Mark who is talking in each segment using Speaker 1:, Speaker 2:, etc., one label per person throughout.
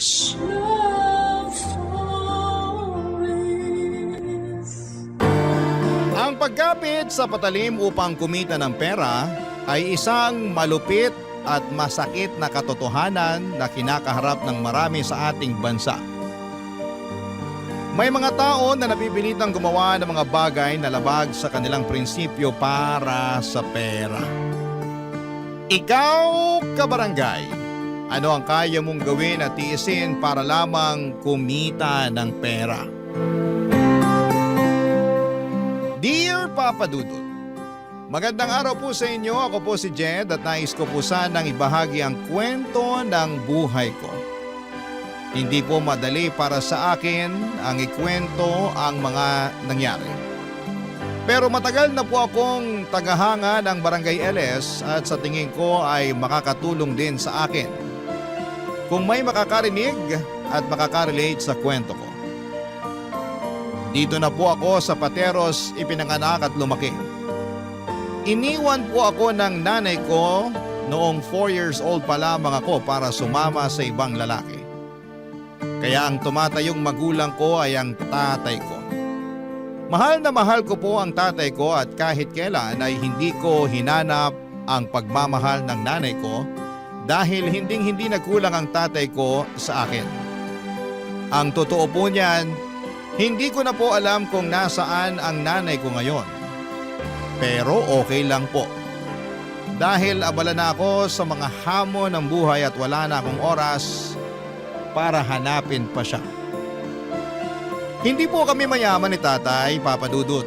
Speaker 1: showbiz.
Speaker 2: Ang pagkapit sa patalim upang kumita ng pera ay isang malupit at masakit na katotohanan na kinakaharap ng marami sa ating bansa. May mga tao na napipilitang gumawa ng mga bagay na labag sa kanilang prinsipyo para sa pera. Ikaw, kabarangay, ano ang kaya mong gawin at tiisin para lamang kumita ng pera? Dear Papa Dudut, magandang araw po sa inyo. Ako po si Jed at nais ko po sanang ibahagi ang kwento ng buhay ko. Hindi po madali para sa akin ang ikwento ang mga nangyari. Pero matagal na po akong tagahanga ng Barangay LS at sa tingin ko ay makakatulong din sa akin kung may makakarinig at makakarelate sa kwento ko. Dito na po ako sa Pateros ipinanganak at lumaki. Iniwan po ako ng nanay ko noong 4 years old pa lamang ako para sumama sa ibang lalaki. Kaya ang tumatayong magulang ko ay ang tatay ko. Mahal na mahal ko po ang tatay ko at kahit kailan ay hindi ko hinanap ang pagmamahal ng nanay ko dahil hindi nagkulang ang tatay ko sa akin. Ang totoo po niyan, hindi ko na po alam kung nasaan ang nanay ko ngayon. Pero okay lang po. Dahil abala na ako sa mga hamon ng buhay at wala na akong oras para hanapin pa siya. Hindi po kami mayaman ni tatay, Papa Dudut.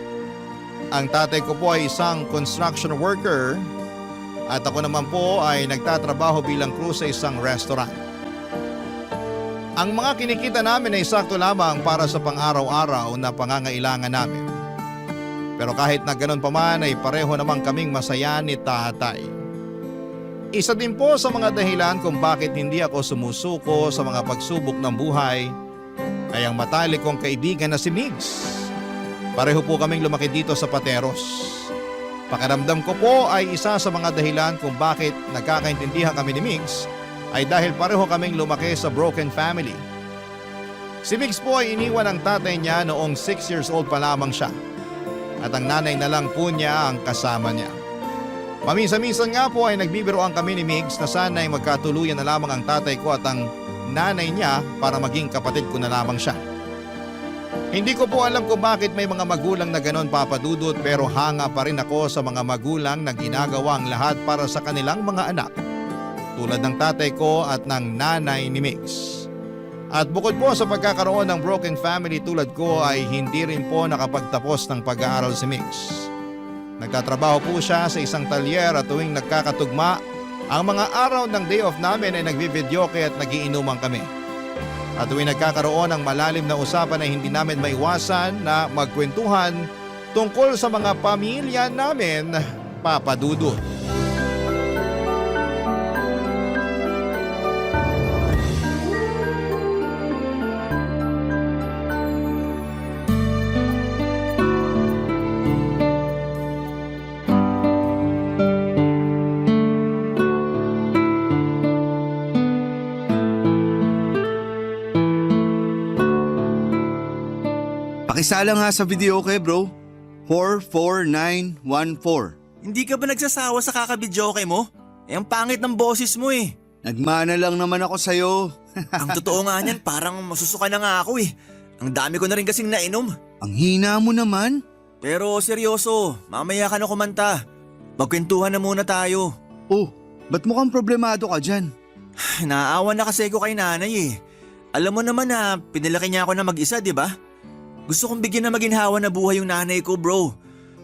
Speaker 2: Ang tatay ko po ay isang construction worker at ako naman po ay nagtatrabaho bilang crew sa isang restaurant. Ang mga kinikita namin ay sakto lamang para sa pang-araw-araw na pangangailangan namin. Pero kahit na ganun pa man ay pareho namang kaming masaya ni tatay. Isa din po sa mga dahilan kung bakit hindi ako sumusuko sa mga pagsubok ng buhay ay ang matalik kong kaibigan na si Migs. Pareho po kaming lumaki dito sa Pateros. Pakiramdam ko po ay isa sa mga dahilan kung bakit nagkakaintindihan kami ni Migs ay dahil pareho kaming lumaki sa broken family. Si Migs po ay iniwan ng tatay niya noong 6 years old pa lamang siya at ang nanay na lang po niya ang kasama niya. Paminsan-minsan nga po ay nagbibiroan kami ni Migs na sana ay magkatuluyan na lamang ang tatay ko at ang nanay niya para maging kapatid ko na lamang siya. Hindi ko po alam kung bakit may mga magulang na ganon, Papa Dudut, pero hanga pa rin ako sa mga magulang na ginagawa ang lahat para sa kanilang mga anak tulad ng tatay ko at ng nanay ni Migs. At bukod po sa pagkakaroon ng broken family tulad ko ay hindi rin po nakapagtapos ng pag-aaral si Migs. Nagtatrabaho po siya sa isang talyer at tuwing nagkakatugma, ang mga araw ng day off namin ay nagbividyoke at nagiinuman kami. At tuwing nagkakaroon ng malalim na usapan ay hindi namin maiwasan na magkwentuhan tungkol sa mga pamilya namin, Papa Dudut.
Speaker 3: Pakisala nga sa video okay bro. 44914.
Speaker 4: Hindi ka ba nagsasawa sa kakabidyoke mo? Ang pangit ng boses mo eh.
Speaker 3: Nagmana lang naman ako sa'yo.
Speaker 4: Ang totoo nga niyan, parang masusuka na nga ako eh. Ang dami ko na rin kasing nainom.
Speaker 3: Ang hina mo naman.
Speaker 4: Pero seryoso, mamaya ka na kumanta. Magkwentuhan na muna tayo.
Speaker 3: Oh, ba't mukhang problemado ka dyan?
Speaker 4: Naaawa na kasi ko kay nanay eh. Alam mo naman na pinalaki niya ako na mag-isa, di ba? Gusto kong bigyan na maginhawa na buhay yung nanay ko, bro.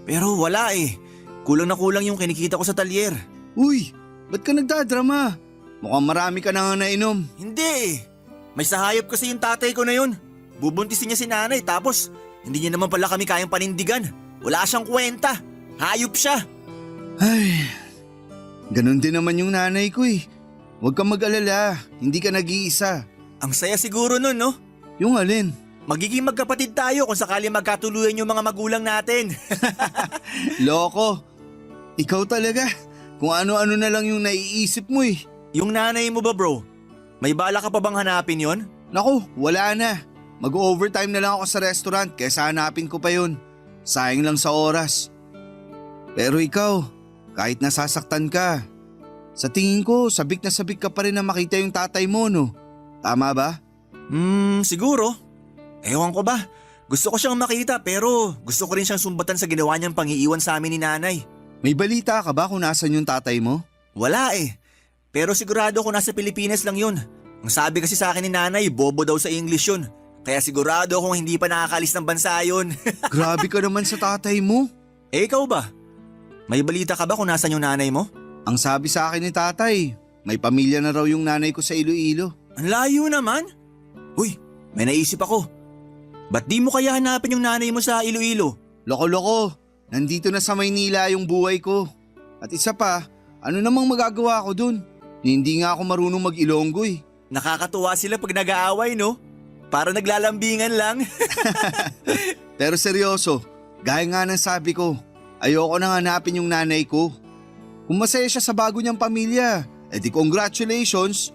Speaker 4: Pero wala eh. Kulang na kulang yung kinikita ko sa talyer.
Speaker 3: Uy, ba't ka nagdadrama? Mukhang marami ka na nga nainom.
Speaker 4: Hindi eh. May sahayop kasi yung tatay ko na yun. Bubuntisin niya si nanay tapos hindi niya naman pala kami kayang panindigan. Wala siyang kwenta. Hayop siya.
Speaker 3: Ay, ganun din naman yung nanay ko eh. Huwag kang mag-alala, hindi ka nag-iisa.
Speaker 4: Ang saya siguro nun, no?
Speaker 3: Yung alin?
Speaker 4: Magiging magkapatid tayo kung sakali magkatuluyan yung mga magulang natin.
Speaker 3: Loko, ikaw talaga. Kung ano-ano na lang yung naiisip mo eh.
Speaker 4: Yung nanay mo ba, bro? May bala ka pa bang hanapin yon?
Speaker 3: Naku, wala na. Mag-overtime na lang ako sa restaurant kaysa hanapin ko pa yun. Sayang lang sa oras. Pero ikaw, kahit nasasaktan ka, sa tingin ko sabik na sabik ka pa rin na makita yung tatay mo, no? Tama ba?
Speaker 4: Siguro. Ewan ko ba. Gusto ko siyang makita pero gusto ko rin siyang sumbatan sa ginawa niyang pangiiwan sa amin ni nanay.
Speaker 3: May balita ka ba kung nasan yung tatay mo?
Speaker 4: Wala eh. Pero sigurado ko nasa Pilipinas lang yun. Ang sabi kasi sa akin ni nanay, bobo daw sa English yun. Kaya sigurado kung hindi pa nakakalis ng bansa yun.
Speaker 3: Grabe ka naman sa tatay mo.
Speaker 4: Eh ikaw ba? May balita ka ba kung nasan yung nanay mo?
Speaker 3: Ang sabi sa akin ni tatay, may pamilya na raw yung nanay ko sa Iloilo.
Speaker 4: Ang layo naman. Uy, may naisip ako. Ba't di mo kaya hanapin yung nanay mo sa Iloilo?
Speaker 3: Loko-loko, nandito na sa Maynila yung buhay ko. At isa pa, ano namang magagawa ko dun? Hindi nga ako marunong mag-Ilonggo eh.
Speaker 4: Nakakatuwa sila pag nag-aaway, no? Para naglalambingan lang.
Speaker 3: Pero seryoso, gaya nga ng sabi ko, ayoko nang hanapin yung nanay ko. Kung masaya siya sa bago niyang pamilya, edi congratulations.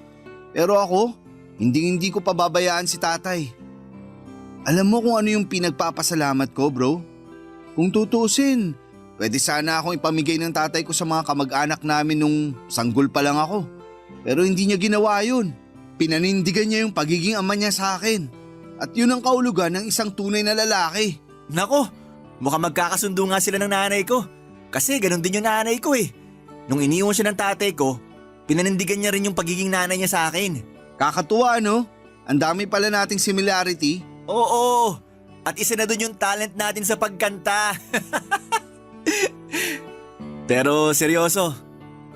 Speaker 3: Pero ako, hindi ko pababayaan si tatay. Alam mo kung ano yung pinagpapasalamat ko, bro? Kung tutuusin, pwede sana akong ipamigay ng tatay ko sa mga kamag-anak namin nung sanggol pa lang ako. Pero hindi niya ginawa yun. Pinanindigan niya yung pagiging ama niya sa akin. At yun ang kaulugan ng isang tunay na lalaki.
Speaker 4: Nako, mukhang magkakasundo nga sila ng nanay ko. Kasi ganun din yung nanay ko eh. Nung iniwan siya ng tatay ko, pinanindigan niya rin yung pagiging nanay niya sa akin.
Speaker 3: Kakatuwa, no? Ang dami pala nating similarity.
Speaker 4: Oo, at isa na dun yung talent natin sa pagkanta. Pero seryoso,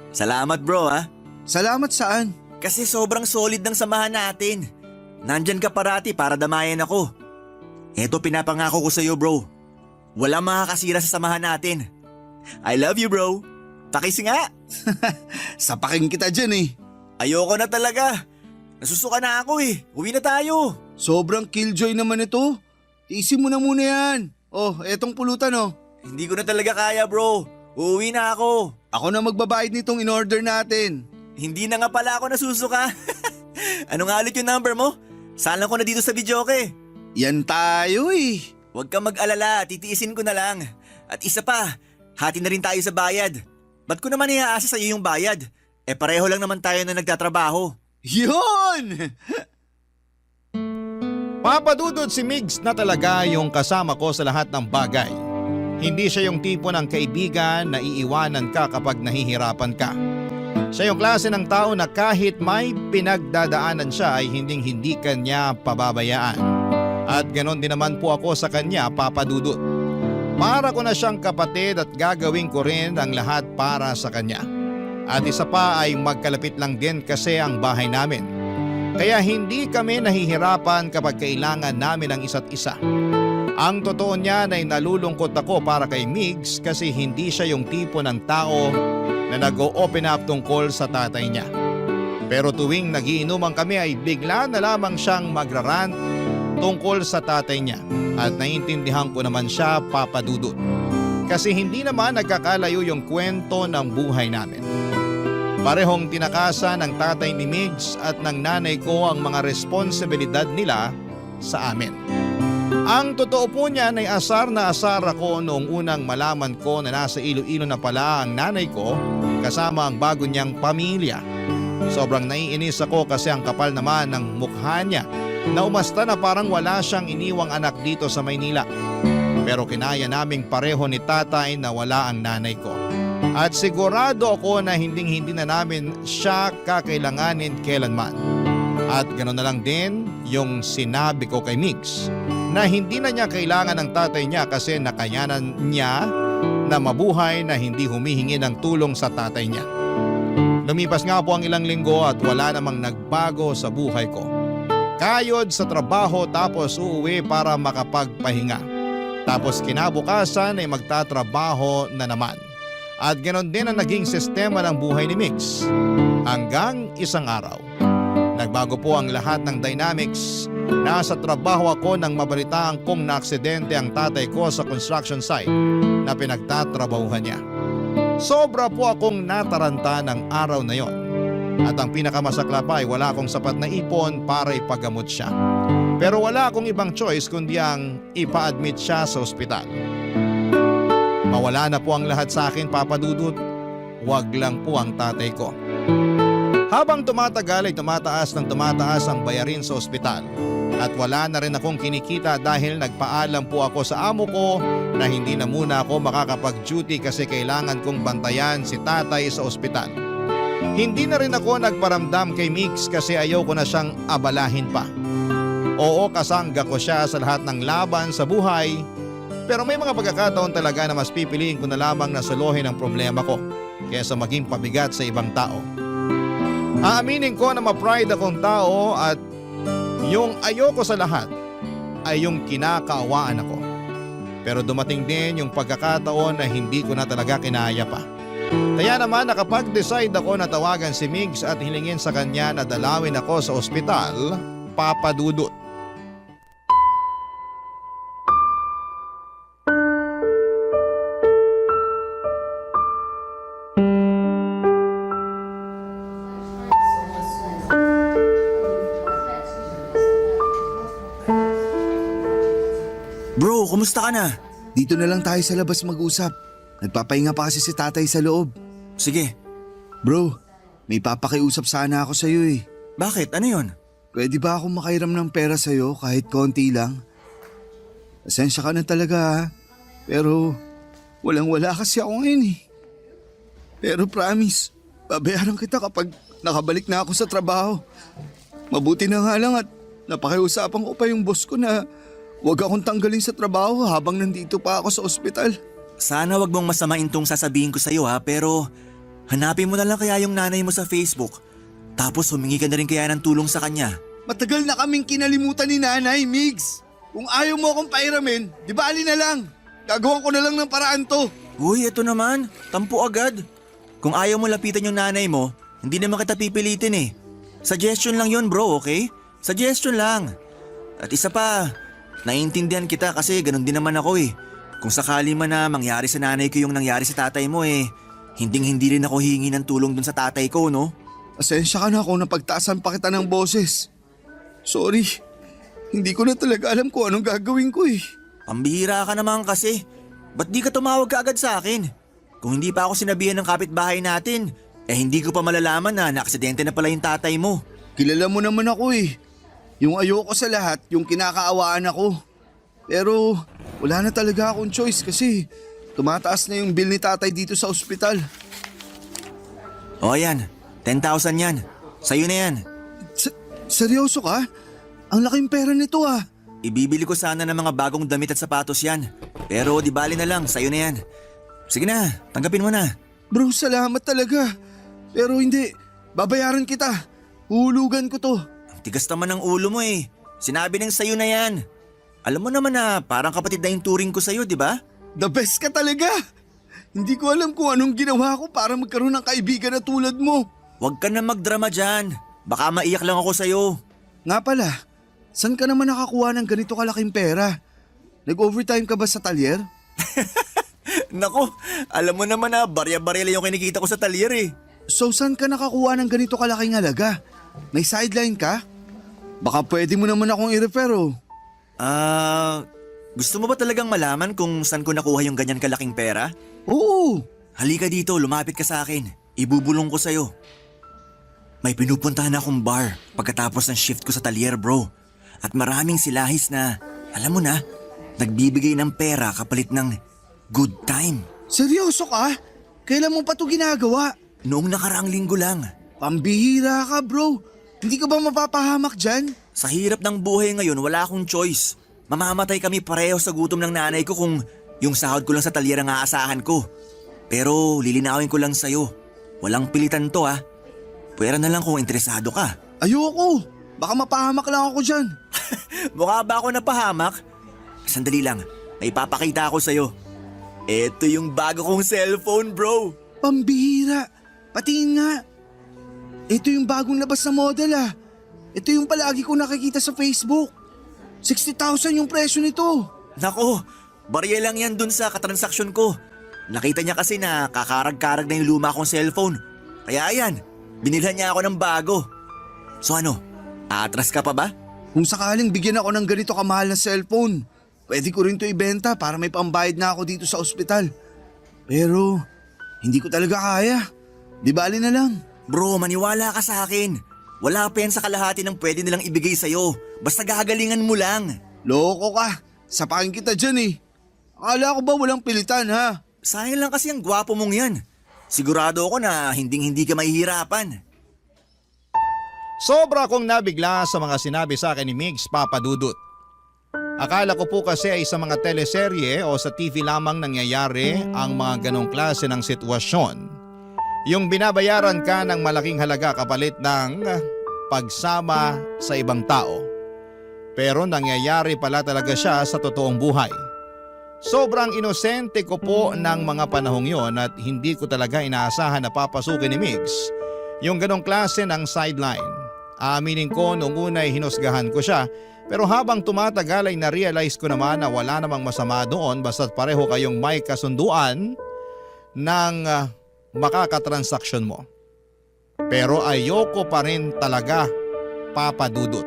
Speaker 4: salamat bro ha.
Speaker 3: Salamat saan?
Speaker 4: Kasi sobrang solid ng samahan natin. Nandyan ka parati para damayan ako. Eto pinapangako ko sa'yo bro. Walang makakasira sa samahan natin. I love you bro. Pakis nga.
Speaker 3: Sapakin kita dyan eh.
Speaker 4: Ayoko na talaga. Nasusuka na ako eh. Uwi na tayo.
Speaker 3: Sobrang killjoy naman ito. Tiisin mo na muna yan. Oh, etong pulutan oh.
Speaker 4: Hindi ko na talaga kaya bro. Uuwi na ako.
Speaker 3: Ako na magbabayad nitong in-order natin.
Speaker 4: Hindi na nga pala ako nasusuka. Ano nga ulit yung number mo? Saan lang ko na dito sa videoke?
Speaker 3: Yan tayo eh.
Speaker 4: Huwag kang mag-alala, titiisin ko na lang. At isa pa, hati na rin tayo sa bayad. Ba't ko naman iaasa sa iyo yung bayad? Eh pareho lang naman tayo na nagtatrabaho.
Speaker 3: Yun!
Speaker 2: Papadudod si Migs na talaga yung kasama ko sa lahat ng bagay. Hindi siya yung tipo ng kaibigan na iiwanan ka kapag nahihirapan ka. Siya yung klase ng tao na kahit may pinagdadaanan siya ay hindi kanya pababayaan. At ganon din naman po ako sa kanya, Papadudod. Para ko na siyang kapatid at gagawin ko rin ang lahat para sa kanya. At isa pa ay magkalapit lang din kasi ang bahay namin. Kaya hindi kami nahihirapan kapag kailangan namin ang isa't isa. Ang totoo niyan ay nalulungkot ako para kay Migs kasi hindi siya yung tipo ng tao na nag-o-open up tungkol sa tatay niya. Pero tuwing nagiinuman kami ay bigla na lamang siyang magrarant tungkol sa tatay niya. At naiintindihan ko naman siya, Papadudod. Kasi hindi naman nagkakalayo yung kwento ng buhay namin. Parehong tinakasan ng tatay ni Migs at ng nanay ko ang mga responsibilidad nila sa amin. Ang totoo po niyan ay asar na asar ako noong unang malaman ko na nasa Iloilo na pala ang nanay ko kasama ang bago niyang pamilya. Sobrang naiinis ako kasi ang kapal naman ng mukha niya na umasta na parang wala siyang iniwang anak dito sa Maynila. Pero kinaya naming pareho ni tatay na wala ang nanay ko. At sigurado ako na hindi na namin siya kakailanganin kailanman. At ganoon na lang din yung sinabi ko kay Migs na hindi na niya kailangan ng tatay niya kasi nakayanan niya na mabuhay na hindi humihingi ng tulong sa tatay niya. Lumipas nga po ang ilang linggo at wala namang nagbago sa buhay ko. Kayod sa trabaho tapos uuwi para makapagpahinga. Tapos kinabukasan ay magtatrabaho na naman. At ganoon din ang naging sistema ng buhay ni Migs. Hanggang isang araw. Nagbago po ang lahat ng dynamics. Nasa trabaho ako nang mabalitaan kong naaksidente ang tatay ko sa construction site na pinagtatrabahuhan niya. Sobra po akong nataranta ng araw na yon. At ang pinakamasakla pa ay wala akong sapat na ipon para ipagamot siya. Pero wala akong ibang choice kundi ang ipa-admit siya sa ospital. Mawala na po ang lahat sa akin, Papa Dudut. Huwag lang po ang tatay ko. Habang tumatagal ay tumataas ng tumataas ang bayarin sa ospital. At wala na rin akong kinikita dahil nagpaalam po ako sa amo ko na hindi na muna ako makakapag-duty kasi kailangan kong bantayan si tatay sa ospital. Hindi na rin ako nagparamdam kay Mix kasi ayaw ko na siyang abalahin pa. Oo, kasangga ko siya sa lahat ng laban sa buhay, pero may mga pagkakataon talaga na mas pipiliin ko na lamang na solohin ang problema ko kaysa maging pabigat sa ibang tao. Aaminin ko na ma-pride akong tao at yung ayoko sa lahat ay yung kinakaawaan ako. Pero dumating din yung pagkakataon na hindi ko na talaga kinaya pa. Kaya naman nakapag-decide ako na tawagan si Migs at hilingin sa kanya na dalawin ako sa ospital, Papa Dudut.
Speaker 4: Bro, kumusta ka na?
Speaker 3: Dito na lang tayo sa labas mag-usap. Nagpapahinga pa kasi si tatay sa loob.
Speaker 4: Sige,
Speaker 3: Bro, may papakiusap sana ako sa'yo eh.
Speaker 4: bakit? Ano yon?
Speaker 3: Pwede ba akong makairam ng pera sa'yo kahit konti lang? Pasensya ka na talaga ha. Pero walang-wala kasi ako ngayon eh. Pero promise, babayaran kita kapag nakabalik na ako sa trabaho. Mabuti na nga lang at napakiusapan ko pa yung boss ko na huwag akong tanggalin sa trabaho habang nandito pa ako sa ospital.
Speaker 4: Sana wag mong masamain tong sasabihin ko sa'yo ha, pero hanapin mo na lang kaya yung nanay mo sa Facebook. Tapos humingi ka na rin kaya ng tulong sa kanya.
Speaker 3: Matagal na kaming kinalimutan ni Nanay, Migs. Kung ayaw mo akong pairamin, di ba ali na lang? Gagawan ko na lang ng paraan to.
Speaker 4: Uy, ito naman. Tampo agad. Kung ayaw mo lapitan yung nanay mo, hindi naman kita pipilitin eh. Suggestion lang yun bro, okay? Suggestion lang. At isa pa, naiintindihan kita kasi ganun din naman ako eh. Kung sakali man na mangyari sa nanay ko yung nangyari sa tatay mo eh, hindi rin ako hihingi ng tulong dun sa tatay ko, no?
Speaker 3: Pasensya ka na kung napagtaasan pa kita ng boses. Sorry, hindi ko na talaga alam kung anong gagawin ko eh.
Speaker 4: Pambihira ka naman kasi. Ba't di ka tumawag ka agad sa akin? Kung hindi pa ako sinabihan ng kapitbahay natin, hindi ko pa malalaman na naaksidente na pala yung tatay mo.
Speaker 3: Kilala mo naman ako eh. Yung ayoko sa lahat, yung kinakaawaan ako. Pero wala na talaga akong choice kasi tumataas na yung bill ni tatay dito sa ospital.
Speaker 4: O yan, 10,000 yan. Sa'yo na yan.
Speaker 3: Seryoso ka? Ang laking pera nito ah.
Speaker 4: Ibibili ko sana ng mga bagong damit at sapatos yan. Pero di bali na lang, sa'yo na yan. Sige na, tanggapin mo na.
Speaker 3: Bro, salamat talaga. Pero hindi, babayaran kita. Hulugan ko to.
Speaker 4: Ang tigas naman ng ulo mo eh. Sinabi nang sa'yo na yan. Alam mo naman na parang kapatid na yung turing ko sa'yo, di ba?
Speaker 3: The best ka talaga. Hindi ko alam kung anong ginawa ko para magkaroon ng kaibigan na tulad mo.
Speaker 4: Huwag ka na magdrama dyan. Baka maiyak lang ako sa'yo.
Speaker 3: Nga pala, saan ka naman nakakuha ng ganito kalaking pera? Nag-overtime ka ba sa talyer?
Speaker 4: Nako, alam mo naman na barya-barya lang yung kinikita ko sa talyer eh.
Speaker 3: So saan ka nakakuha ng ganito kalaking halaga? May sideline ka? Baka pwede mo naman akong i-refer oh.
Speaker 4: Gusto mo ba talagang malaman kung saan ko nakuha yung ganyan kalaking pera?
Speaker 3: Oo.
Speaker 4: Halika dito, lumapit ka sa akin. Ibubulong ko sa'yo. May pinupuntahan akong bar pagkatapos ng shift ko sa talyer bro. At maraming silahis na, alam mo na, nagbibigay ng pera kapalit ng good time.
Speaker 3: Seryoso ka? Kailan mo pa ito ginagawa?
Speaker 4: Noong nakaraang linggo lang.
Speaker 3: Pambihira ka bro. Hindi ka ba mapapahamak dyan?
Speaker 4: Sa hirap ng buhay ngayon, wala akong choice. Mamamatay kami pareho sa gutom ng nanay ko kung yung sahod ko lang sa talyer ang aasahan ko. Pero lilinawin ko lang sa'yo. Walang pilitan to ha. Pwera na lang kung interesado ka.
Speaker 3: Ayoko. Baka mapahamak lang ako dyan.
Speaker 4: Mukha ba ako napahamak? Sandali lang, may papakita ako sa'yo. Ito yung bago kong cellphone bro.
Speaker 3: Pambihira. Patingin nga. Ito yung bagong labas na model ah. Ito yung palagi ko nakikita sa Facebook. 60,000 yung presyo nito.
Speaker 4: Nako, barya lang yan dun sa katransaksyon ko. Nakita niya kasi na kakarag-karag na yung luma kong cellphone. Kaya ayan, Binilhan niya ako ng bago. So ano, aatras ka pa ba?
Speaker 3: Kung sakaling bigyan ako ng ganito kamahal na cellphone, pwede ko rin to ibenta para may pambayad na ako dito sa ospital. Pero hindi ko talaga kaya. Di bali na lang.
Speaker 4: Bro, maniwala ka sa akin. Wala pa yan sa kalahati ng pwede nilang ibigay sa'yo. Basta gagalingan mo lang.
Speaker 3: Loko ka. Sapakin kita dyan eh. Akala ko ba walang pilitan ha?
Speaker 4: Sayang lang kasi ang gwapo mong yan. Sigurado ako na hinding-hindi ka mahihirapan.
Speaker 2: Sobra akong nabigla sa mga sinabi sa akin ni Migs, Papa Dudut. Akala ko po kasi ay sa mga teleserye o sa TV lamang nangyayari ang mga ganong klase ng sitwasyon. Yung binabayaran ka ng malaking halaga kapalit ng pagsama sa ibang tao. Pero nangyayari pala talaga siya sa totoong buhay. Sobrang inosente ko po ng mga panahong yon at hindi ko talaga inaasahan na papasukin ni Migs yung ganong klase ng sideline. Aaminin ko noong una ay hinusgahan ko siya, pero habang tumatagal ay na-realize ko naman na wala namang masama doon basta't pareho kayong may kasunduan ng makakatransaksyon mo. Pero ayoko pa rin talaga, Papa Dudut.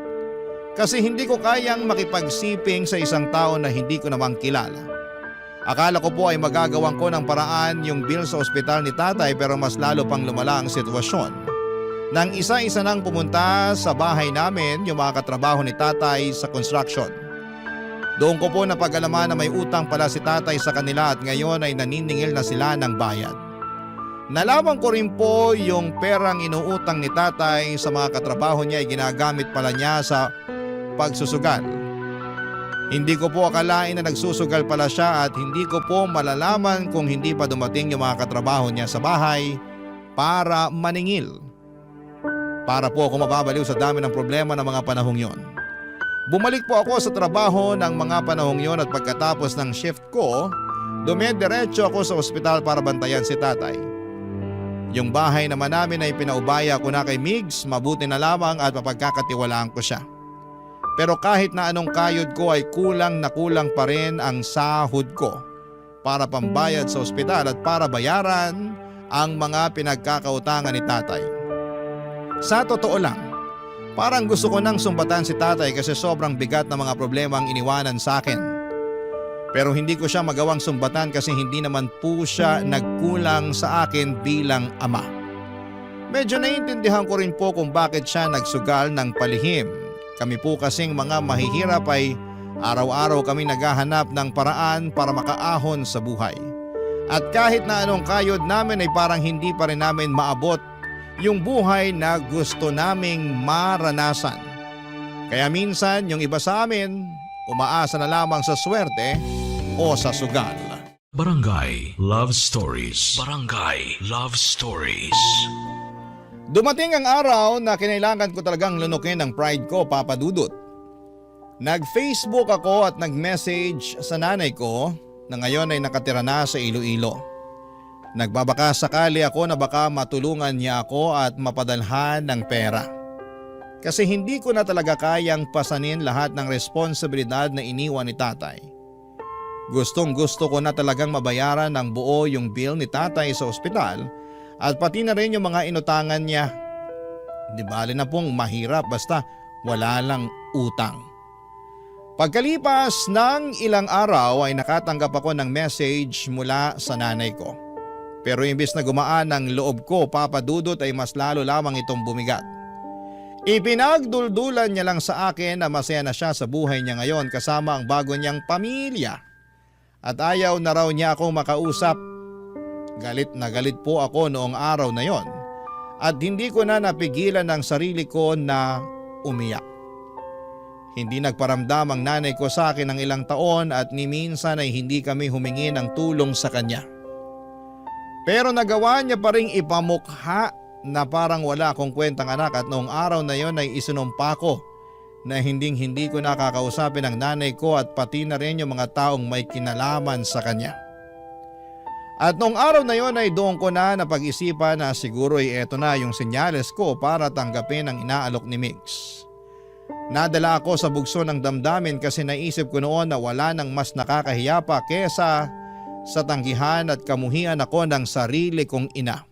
Speaker 2: Kasi hindi ko kayang makipagsiping sa isang tao na hindi ko namang kilala. Akala ko po ay magagawan ko ng paraan yung bill sa ospital ni tatay, pero mas lalo pang lumala ang sitwasyon. Nang isa-isa nang pumunta sa bahay namin yung mga katrabaho ni tatay sa construction. Doon ko po napag-alaman na may utang pala si tatay sa kanila at ngayon ay naniningil na sila ng bayad. Nalaman ko rin po yung perang inuutang ni tatay sa mga katrabaho niya ay ginagamit pala niya sa pagsusugal. Hindi ko po akalain na nagsusugal pala siya at hindi ko po malalaman kung hindi pa dumating yung mga katrabaho niya sa bahay para maningil. Para po ako mababaliw sa dami ng problema ng mga panahong yon. Bumalik po ako sa trabaho ng mga panahong yon at pagkatapos ng shift ko, dumidiretso ako sa ospital para bantayan si tatay. Yung bahay naman namin ay pinaubaya ko na kay Migs, mabuti na lamang at mapagkakatiwalaan ko siya. Pero kahit na anong kayod ko ay kulang na kulang pa rin ang sahod ko para pambayad sa ospital at para bayaran ang mga pinagkakautangan ni tatay. Sa totoo lang, parang gusto ko nang sumbatan si tatay kasi sobrang bigat na mga problema ang iniwanan sa akin. Pero hindi ko siya magawang sumbatan kasi hindi naman po siya nagkulang sa akin bilang ama. Medyo naiintindihan ko rin po kung bakit siya nagsugal ng palihim. Kami po kasing mga mahihirap ay araw-araw kami naghahanap ng paraan para makaahon sa buhay. At kahit na anong kayod namin ay parang hindi pa rin namin maabot yung buhay na gusto naming maranasan. Kaya minsan yung iba sa amin umaasa na lamang sa swerte o sa sugal.
Speaker 1: Barangay Love Stories. Barangay Love Stories.
Speaker 2: Dumating ang araw na kinailangan ko talagang lunukin ang pride ko, Papa Dudut. Nag-Facebook ako at nag-message sa nanay ko na ngayon ay nakatira na sa Iloilo. Nagbabaka sakali ako na baka matulungan niya ako at mapadalhan ng pera. Kasi hindi ko na talaga kayang pasanin lahat ng responsibilidad na iniwan ni tatay. Gustong gusto ko na talagang mabayaran ng buo yung bill ni tatay sa ospital at pati na rin yung mga inutangan niya. Di bali na pong mahirap basta wala lang utang. Pagkalipas ng ilang araw ay nakatanggap ako ng message mula sa nanay ko. Pero imbis na gumaan ang loob ko, Papa Dudut, ay mas lalo lamang itong bumigat. Ipinagduldulan niya lang sa akin na masaya na siya sa buhay niya ngayon kasama ang bago niyang pamilya. At ayaw na raw niya akong makausap. Galit na galit po ako noong araw na yon at hindi ko na napigilan ang sarili ko na umiyak. Hindi nagparamdam ang nanay ko sa akin ng ilang taon at ni minsan ay hindi kami humingi ng tulong sa kanya. Pero nagawa niya pa ring ipamukha na parang wala akong kwentang anak at noong araw na yon ay isinumpa ko na hindi ko nakakausapin ang nanay ko at pati na rin yung mga taong may kinalaman sa kanya. At noong araw na yon ay doon ko na napag-isipan na siguro ay eto na yung senyales ko para tanggapin ang inaalok ni Migs. Nadala ako sa bugso ng damdamin kasi naisip ko noon na wala nang mas nakakahiya pa kesa sa tanggihan at kamuhian ako ng sarili kong ina.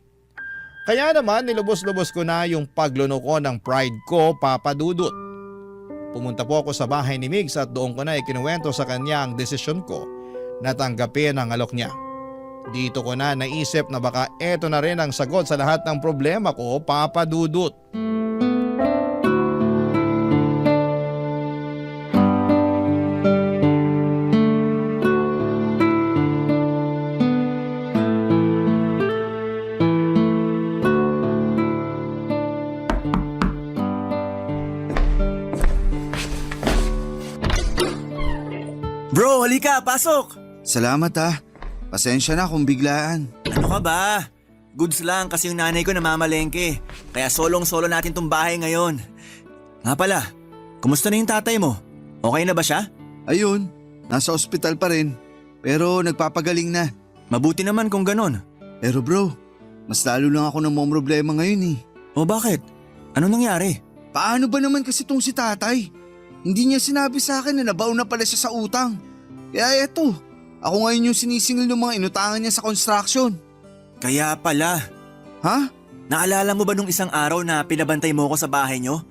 Speaker 2: Kaya naman nilubos-lubos ko na yung paglunoko ng pride ko, Papa Dudut. Pumunta po ako sa bahay ni Migs at doon ko na ikinuwento sa kanya ang desisyon ko na tanggapin ang alok niya. Dito ko na naisip na baka eto na rin ang sagot sa lahat ng problema ko, Papa Dudut.
Speaker 4: Bro, halika, pasok!
Speaker 3: Salamat ha. Pasensya na kung biglaan.
Speaker 4: Ano ka ba? Goods lang kasi yung nanay ko namamalengke. Kaya solong-solo natin tong bahay ngayon. Nga pala, kumusta na yung tatay mo? Okay na ba siya?
Speaker 3: Ayun, nasa ospital pa rin. Pero nagpapagaling na.
Speaker 4: Mabuti naman kung ganon.
Speaker 3: Pero bro, mas lalo lang ako problema ngayon eh.
Speaker 4: O bakit? Ano nangyari?
Speaker 3: Paano ba naman kasi tong si tatay? Hindi niya sinabi sa akin na nabaon na pala siya sa utang. Kaya eto, ako ngayon yung sinisingil ng mga inutangan niya sa construction.
Speaker 4: Kaya pala.
Speaker 3: Ha?
Speaker 4: Naalala mo ba nung isang araw na pinabantay mo ko sa bahay nyo?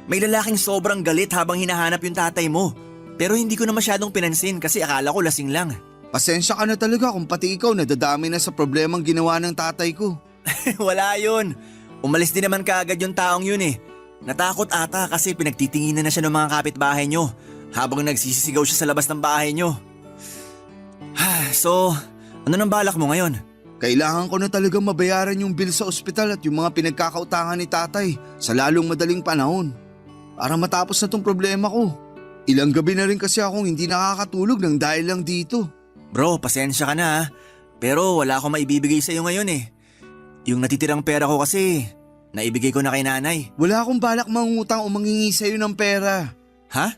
Speaker 4: May lalaking sobrang galit habang hinahanap yung tatay mo. Pero hindi ko na masyadong pinansin kasi akala ko lasing lang.
Speaker 3: Pasensya ka na talaga kung pati ikaw nadadami na sa problemang ginawa ng tatay ko.
Speaker 4: Wala yun. Umalis din naman kaagad yung taong yun eh. Natakot ata kasi pinagtitinginan na siya ng mga kapitbahay nyo habang nagsisisigaw siya sa labas ng bahay nyo. So, ano nang balak mo ngayon?
Speaker 3: Kailangan ko na talagang mabayaran yung bill sa ospital at yung mga pinagkakautangan ni tatay sa lalong madaling panahon. Para matapos na tong problema ko. Ilang gabi na rin kasi akong hindi nakakatulog ng dahil lang dito.
Speaker 4: Bro, pasensya ka na ha. Pero wala akong maibibigay sa iyo ngayon eh. Yung natitirang pera ko kasi, naibigay ko na kay nanay.
Speaker 3: Wala akong balak mangutang o mangingi sa'yo ng pera.
Speaker 4: Ha?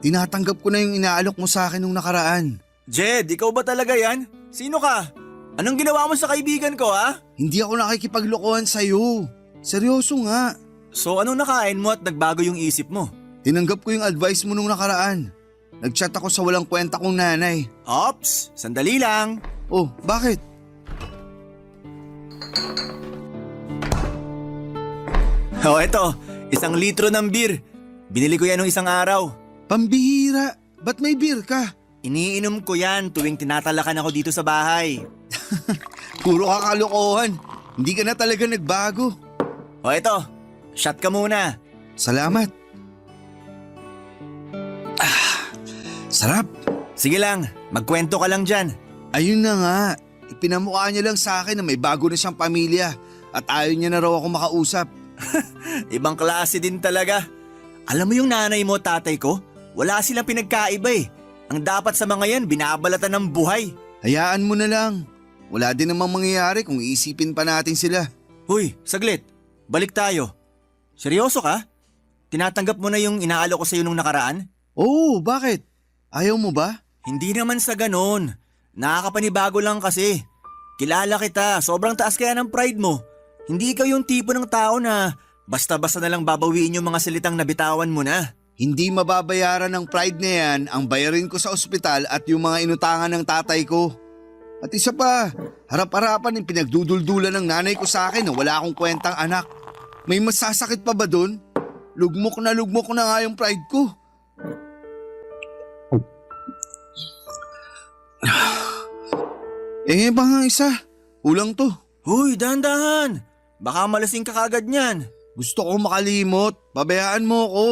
Speaker 3: Tinatanggap ko na yung inaalok mo sa akin nung nakaraan.
Speaker 4: Jed, ikaw ba talaga yan? Sino ka? Anong ginawa mo sa kaibigan ko ha?
Speaker 3: Hindi ako nakikipaglokohan sa'yo. Seryoso nga.
Speaker 4: So anong nakain mo at nagbago yung isip mo?
Speaker 3: Tinanggap ko yung advice mo nung nakaraan. Nagchat ako sa walang kwenta kong nanay.
Speaker 4: Ops, sandali lang.
Speaker 3: Oh, bakit?
Speaker 4: Oh, eto, 1 litro ng beer. Binili ko yan nung isang araw.
Speaker 3: Pambihira, ba't may beer ka?
Speaker 4: Iniinom ko yan tuwing tinatalakan ako dito sa bahay.
Speaker 3: Puro kakalokohan. Hindi ka na talaga nagbago.
Speaker 4: O eto, shot ka muna.
Speaker 3: Salamat. Sarap.
Speaker 4: Sige lang, magkwento ka lang dyan.
Speaker 3: Ayun na nga. Ipinamukha niya lang sa akin na may bago na siyang pamilya at ayaw niya na raw ako makausap.
Speaker 4: Ibang klase din talaga. Alam mo yung nanay mo, tatay ko? Wala silang pinagkaiba eh. Ang dapat sa mga yan, binabalatan ng buhay.
Speaker 3: Hayaan mo na lang. Wala din namang mangyayari kung iisipin pa natin sila.
Speaker 4: Huy, saglit. Balik tayo. Seryoso ka? Tinatanggap mo na yung inaalok ko sa iyo nung nakaraan?
Speaker 3: Oo, bakit? Ayaw mo ba?
Speaker 4: Hindi naman sa ganon. Nakakapanibago lang kasi. Kilala kita, sobrang taas kaya ng pride mo. Hindi ikaw yung tipo ng tao na basta-basta na lang babawiin yung mga salitang nabitawan mo na.
Speaker 3: Hindi mababayaran ng pride na yan ang bayarin ko sa ospital at yung mga inutangan ng tatay ko. At isa pa, harap-harapan yung pinagduduldulan ng nanay ko sa akin na wala akong kwentang anak. May masasakit pa ba dun? Lugmok na nga yung pride ko. Ba nga isa? Kulang to.
Speaker 4: Huy, dahan-dahan. Baka malasing ka kagad niyan.
Speaker 3: Gusto ko makalimot. Pabayaan mo ako.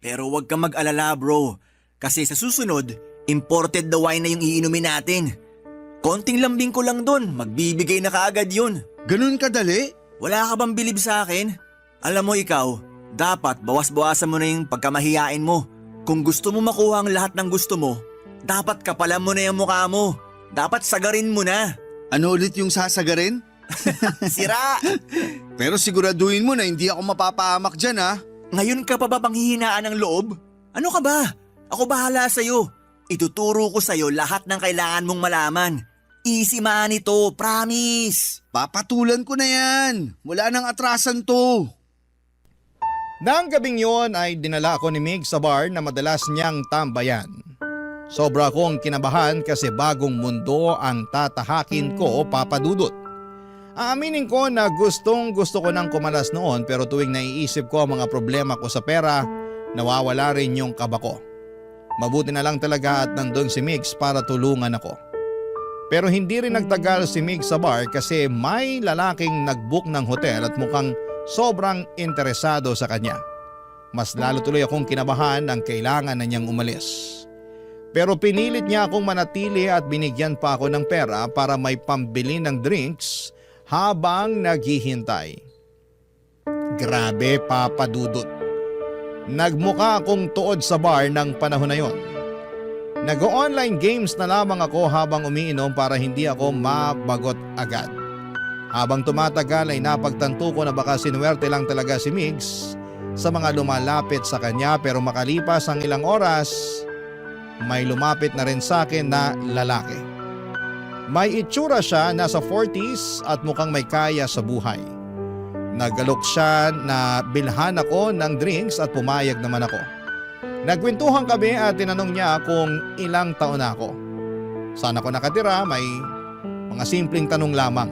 Speaker 4: Pero huwag kang mag-alala bro. Kasi sa susunod, imported na wine na yung iinumin natin. Konting lambing ko lang dun, magbibigay na kaagad yun.
Speaker 3: Ganun kadali?
Speaker 4: Wala ka bang bilib sa akin? Alam mo ikaw, dapat bawas-bawasan mo na yung pagkamahiyain mo. Kung gusto mo makuha ang lahat ng gusto mo, dapat kapalan mo na yung mukha mo. Dapat sagarin mo na.
Speaker 3: Ano ulit yung sasagarin?
Speaker 4: Sira!
Speaker 3: Pero siguraduhin mo na hindi ako mapapahamak dyan ha.
Speaker 4: Ngayon ka pa ba panghihinaan ng loob? Ano ka ba? Ako bahala sa'yo. Ituturo ko sa'yo lahat ng kailangan mong malaman. Easy man ito, promise.
Speaker 3: Papatulan ko na yan. Wala nang atrasan to.
Speaker 2: Nang gabing yon ay dinala ako ni Mig sa bar na madalas niyang tambayan. Sobra akong kinabahan kasi bagong mundo ang tatahakin ko, Papa Dudut. Aaminin ko na gustong gusto ko nang kumalas noon pero tuwing naiisip ko ang mga problema ko sa pera, nawawala rin yung kaba ko. Mabuti na lang talaga at nandun si Migs para tulungan ako. Pero hindi rin nagtagal si Migs sa bar kasi may lalaking nag-book ng hotel at mukhang sobrang interesado sa kanya. Mas lalo tuloy akong kinabahan ang kailangan na niyang umalis. Pero pinilit niya akong manatili at binigyan pa ako ng pera para may pambili ng drinks habang naghihintay. Grabe, Papa Dudut. Nagmukha akong tuod sa bar ng panahon na yon. Nag-online games na lamang ako habang umiinom para hindi ako mabagot agad. Habang tumatagal ay napagtanto ko na baka sinuwerte lang talaga si Migs sa mga lumalapit sa kanya pero makalipas ang ilang oras, may lumapit na rin sa akin na lalaki. May itsura siya, nasa 40s at mukhang may kaya sa buhay. Nagalok siya na bilhan ako ng drinks at pumayag naman ako. Nagkwentuhan kami at tinanong niya kung ilang taon na ako. Saan ako nakatira, may mga simpleng tanong lamang.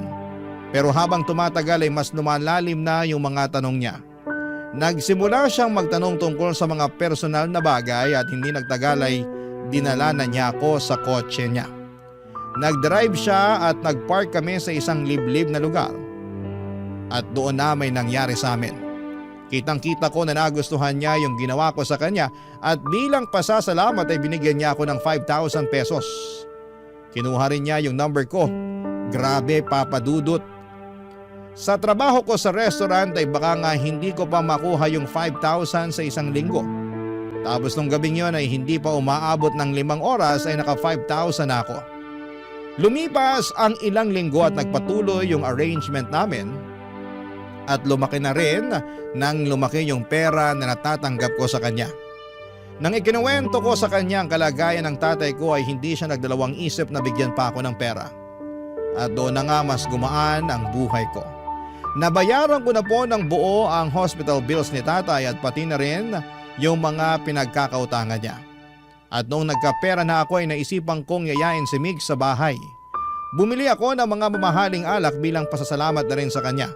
Speaker 2: Pero habang tumatagal ay mas lumalalim na yung mga tanong niya. Nagsimula siyang magtanong tungkol sa mga personal na bagay at hindi nagtagal ay dinala na niya ako sa kotse niya. Nag-drive siya at nag-park kami sa isang liblib na lugar. At doon na may nangyari sa amin. Kitang-kita ko na nagustuhan niya yung ginawa ko sa kanya at bilang pasasalamat ay binigyan niya ako ng 5,000 pesos. Kinuha rin niya yung number ko. Grabe, Papa Dudut. Sa trabaho ko sa restaurant ay baka nga hindi ko pa makuha yung 5,000 sa isang linggo. Tapos nung gabing yon ay hindi pa umaabot ng 5 oras ay naka 5,000 na ako. Lumipas ang ilang linggo at nagpatuloy yung arrangement namin. At lumaki na rin nang lumaki yung pera na natatanggap ko sa kanya. Nang ikinuwento ko sa kanya ang kalagayan ng tatay ko ay hindi siya nagdalawang isip na bigyan pa ako ng pera. At doon na nga mas gumaan ang buhay ko. Nabayaran ko na po ng buo ang hospital bills ni tatay at pati na rin yung mga pinagkakautangan niya. At noong nagkapera na ako ay naisipan kong yayain si Mig sa bahay. Bumili ako ng mga mamahaling alak bilang pasasalamat na rin sa kanya.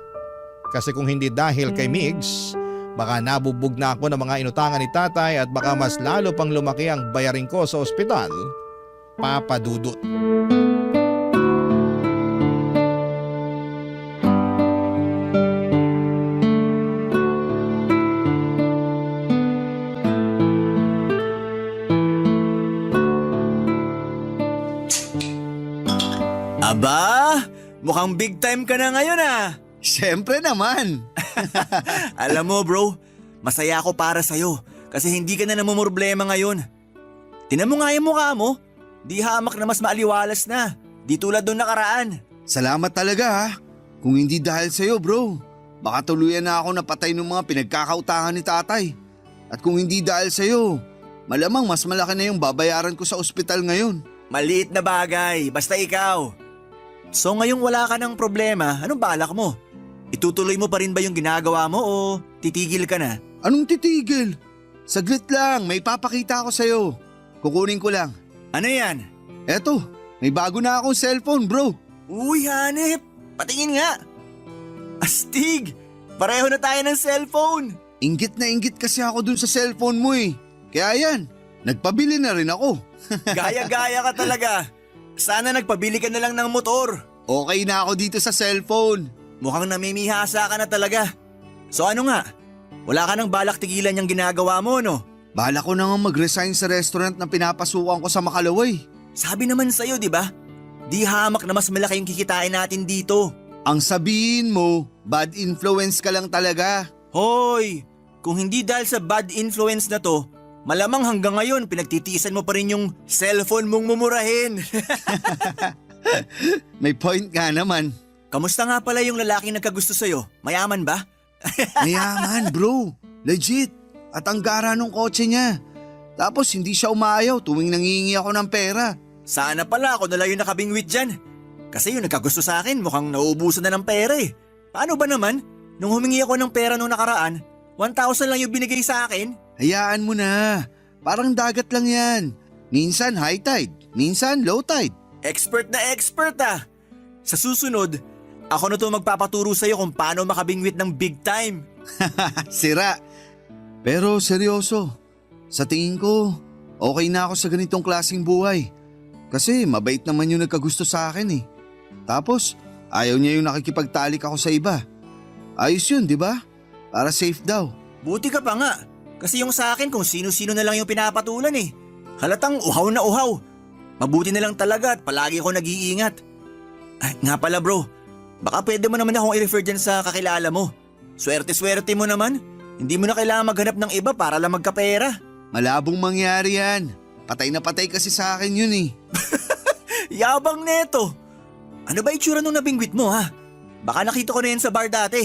Speaker 2: Kasi kung hindi dahil kay Migs, baka nabubog na ako ng mga inutangan ni tatay at baka mas lalo pang lumaki ang bayarin ko sa ospital, Papa Dudut.
Speaker 4: Aba, mukhang big time ka na ngayon ah.
Speaker 3: Siyempre naman.
Speaker 4: Alam mo bro, masaya ako para sa'yo kasi hindi ka na namumroblema ngayon. Tinan mo nga yung mukha mo, di hamak na mas maaliwalas na, di tulad doon nakaraan.
Speaker 3: Salamat talaga ha. Kung hindi dahil sa'yo bro, baka tuluyan na ako napatay ng mga pinagkakautangan ni tatay. At kung hindi dahil sa'yo, malamang mas malaki na yung babayaran ko sa ospital ngayon.
Speaker 4: Maliit na bagay, basta ikaw. So ngayong wala ka ng problema, anong balak mo? Itutuloy mo pa rin ba yung ginagawa mo o titigil ka na?
Speaker 3: Anong titigil? Saglit lang, may papakita ako sa'yo. Kukunin ko lang.
Speaker 4: Ano yan?
Speaker 3: Eto, may bago na akong cellphone bro.
Speaker 4: Uy hanip, patingin nga. Astig, pareho na tayo ng cellphone.
Speaker 3: Inggit na inggit kasi ako dun sa cellphone mo eh. Kaya yan, nagpabili na rin ako.
Speaker 4: Gaya-gaya ka talaga. Sana nagpabili ka na lang ng motor.
Speaker 3: Okay na ako dito sa cellphone.
Speaker 4: Mukhang namimihasa ka na talaga. So ano nga? Wala ka nang balak tigilan yung ginagawa mo, no?
Speaker 3: Bala ko na nga mag-resign sa restaurant na pinapasukan ko sa Makalaway.
Speaker 4: Sabi naman sa'yo, di ba? Di hamak na mas malaki yung kikitain natin dito.
Speaker 3: Ang sabihin mo, bad influence ka lang talaga.
Speaker 4: Hoy! Kung hindi dahil sa bad influence na to, malamang hanggang ngayon pinagtitiisan mo pa rin yung cellphone mong mumurahin.
Speaker 3: May point ka naman.
Speaker 4: Kamusta nga pala yung lalaking nagkagusto sa'yo? Mayaman ba?
Speaker 3: Mayaman bro, legit. At ang gara nung kotse niya. Tapos hindi siya umayaw tuwing nangingi ako ng pera.
Speaker 4: Sana pala ako na lang yung nakabingwit dyan. Kasi yung nagkagusto sa akin mukhang nauubusan na ng pera eh. Paano ba naman? Nung humingi ako ng pera nung nakaraan, 1,000 lang yung binigay sa akin.
Speaker 3: Hayaan mo na. Parang dagat lang yan. Minsan high tide, minsan low tide.
Speaker 4: Expert na expert ah. Sa susunod, Ako na to magpapaturo sa'yo kung paano makabingwit ng big time.
Speaker 3: Sira. Pero seryoso, sa tingin ko, okay na ako sa ganitong klaseng buhay. Kasi mabait naman yung nagkagusto sa akin eh. Tapos, ayaw niya yung nakikipagtalik ako sa iba. Ayos yun, di ba? Para safe daw.
Speaker 4: Buti ka pa nga. Kasi yung sa akin kung sino-sino na lang yung pinapatulan eh. Halatang uhaw na uhaw. Mabuti na lang talaga at palagi ako nag-iingat. Ay, nga pala bro, baka pwede mo naman akong i-refer dyan sa kakilala mo. Swerte-swerte mo naman. Hindi mo na kailangan maghanap ng iba para lang magkapera.
Speaker 3: Malabong mangyari yan. Patay na patay kasi sa akin yun eh.
Speaker 4: Yabang neto. Ano ba itsura nung nabingwit mo ha? Baka nakita ko na yan sa bar dati.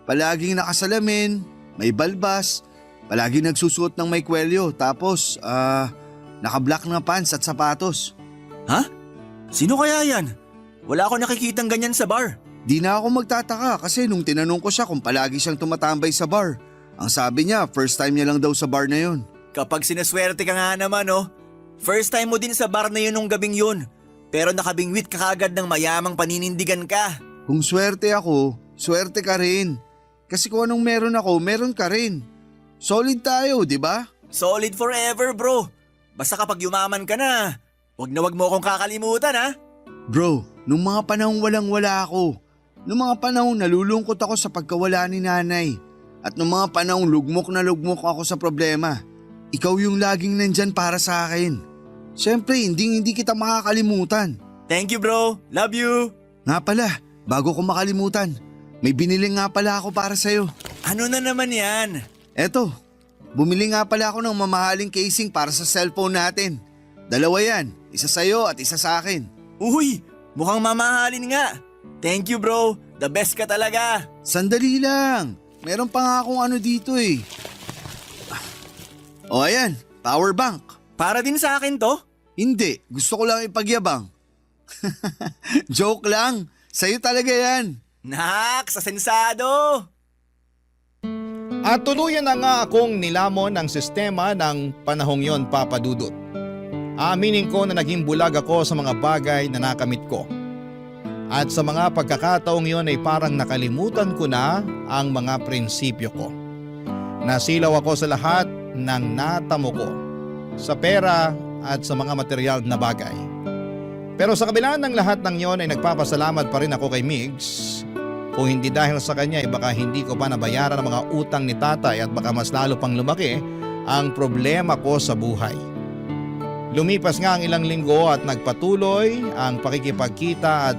Speaker 3: Palaging nakasalamin, may balbas, palaging nagsusuot ng may kwelyo, tapos naka-black na pants at sapatos.
Speaker 4: Ha? Sino kaya yan? Wala ako nakikitang ganyan sa bar.
Speaker 3: Di na ako magtataka kasi nung tinanong ko siya kung palagi siyang tumatambay sa bar, ang sabi niya first time niya lang daw sa bar na yun.
Speaker 4: Kapag sinaswerte ka nga naman oh. First time mo din sa bar na yun nung gabing yun. Pero nakabingwit ka kagad ng mayamang paninindigan ka.
Speaker 3: Kung swerte ako, swerte ka rin. Kasi kung anong meron ako, meron ka rin. Solid tayo, di ba?
Speaker 4: Solid forever bro. Basta kapag yumaman ka na, wag mo akong kakalimutan ha.
Speaker 3: Bro, nung mga panahong walang-wala ako, nung mga panahong nalulungkot ako sa pagkawala ni nanay, at nung mga panahong lugmok na lugmok ako sa problema, ikaw yung laging nandyan para sa akin. Siyempre, hindi kita makakalimutan.
Speaker 4: Thank you bro. Love you.
Speaker 3: Nga pala, bago ko makalimutan, may binili nga pala ako para sa'yo.
Speaker 4: Ano na naman yan?
Speaker 3: Eto, bumili nga pala ako ng mamahaling casing para sa cellphone natin. Dalawa yan, isa sa'yo at isa sa akin.
Speaker 4: Uy, mukhang mamahalin nga. Thank you bro. The best ka talaga.
Speaker 3: Sandali lang, meron pa nga akong ano dito eh. O ayan, power bank.
Speaker 4: Para din sa akin to?
Speaker 3: Hindi, gusto ko lang ipagyabang. Joke lang, sa'yo talaga yan.
Speaker 4: Nak, sa sensado.
Speaker 2: At tuluyan na nga akong nilamon ang sistema ng panahong yon, Papa Dudut. Aaminin ko na naging bulag ako sa mga bagay na nakamit ko. At sa mga pagkakataong yon ay parang nakalimutan ko na ang mga prinsipyo ko. Nasilaw ako sa lahat ng natamo ko, sa pera at sa mga material na bagay. Pero sa kabila ng lahat ng yon ay nagpapasalamat pa rin ako kay Migs. Kung hindi dahil sa kanya ay baka hindi ko pa nabayaran ang mga utang ni tatay at baka mas lalo pang lumaki ang problema ko sa buhay. Lumipas nga ang ilang linggo at nagpatuloy ang pakikipagkita at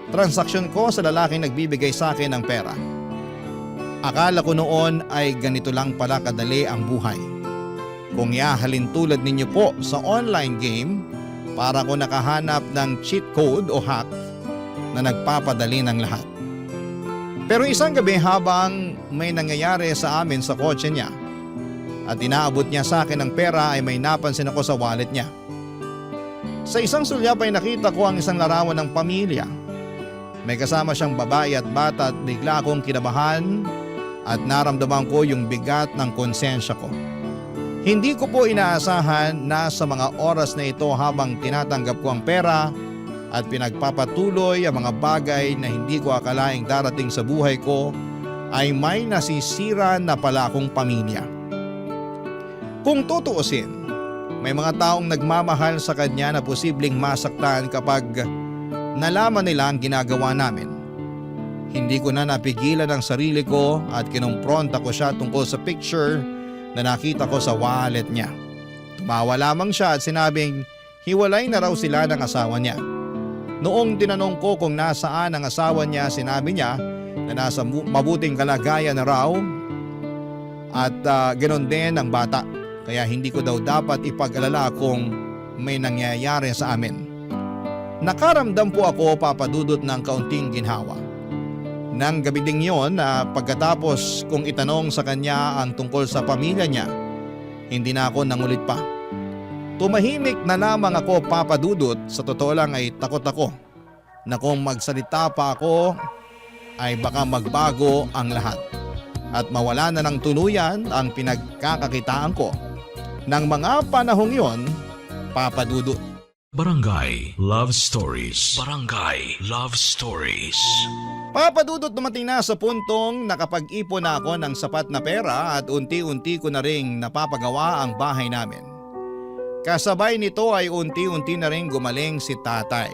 Speaker 2: transaksyon ko sa lalaking nagbibigay sa akin ng pera. Akala ko noon ay ganito lang pala kadali ang buhay. Kung iahalin tulad ninyo po sa online game, para ko nakahanap ng cheat code o hack na nagpapadali ng lahat. Pero isang gabi habang may nangyayari sa amin sa kotse niya at inaabot niya sa akin ng pera ay may napansin ako sa wallet niya. Sa isang sulyap ay nakita ko ang isang larawan ng pamilya. May kasama siyang babae at bata at bigla akong kinabahan at naramdaman ko yung bigat ng konsensya ko. Hindi ko po inaasahan na sa mga oras na ito habang tinatanggap ko ang pera at pinagpapatuloy ang mga bagay na hindi ko akalaing darating sa buhay ko ay may nasisira na pala akong pamilya. Kung tutuusin, may mga taong nagmamahal sa kanya na posibleng masaktan kapag nalaman nila ang ginagawa namin. Hindi ko na napigilan ang sarili ko at kinumpronta ko siya tungkol sa picture na nakita ko sa wallet niya. Tumawa lamang siya at sinabing hiwalay na raw sila ng asawa niya. Noong tinanong ko kung nasaan ang asawa niya, sinabi niya na nasa mabuting kalagayan na raw at ganoon din ang bata. Kaya hindi ko daw dapat ipag-alala kung may nangyayari sa amin. Nakaramdam po ako, Papa Dudut, ng kaunting ginhawa. Nang gabi ding yon na pagkatapos kong itanong sa kanya ang tungkol sa pamilya niya, hindi na ako nangulit pa. Tumahimik na lamang ako, Papa Dudut. Sa totoo lang ay takot ako na kung magsalita pa ako ay baka magbago ang lahat at mawala na ng tuluyan ang pinagkakakitaan ko ng mga panahong yon, Papa Dudut.
Speaker 1: Barangay Love Stories. Barangay Love Stories.
Speaker 2: Papadudot dumating na sa puntong nakapag-ipon na ako ng sapat na pera at unti-unti ko na ring napapagawa ang bahay namin. Kasabay nito ay unti-unti na ring gumaling si tatay.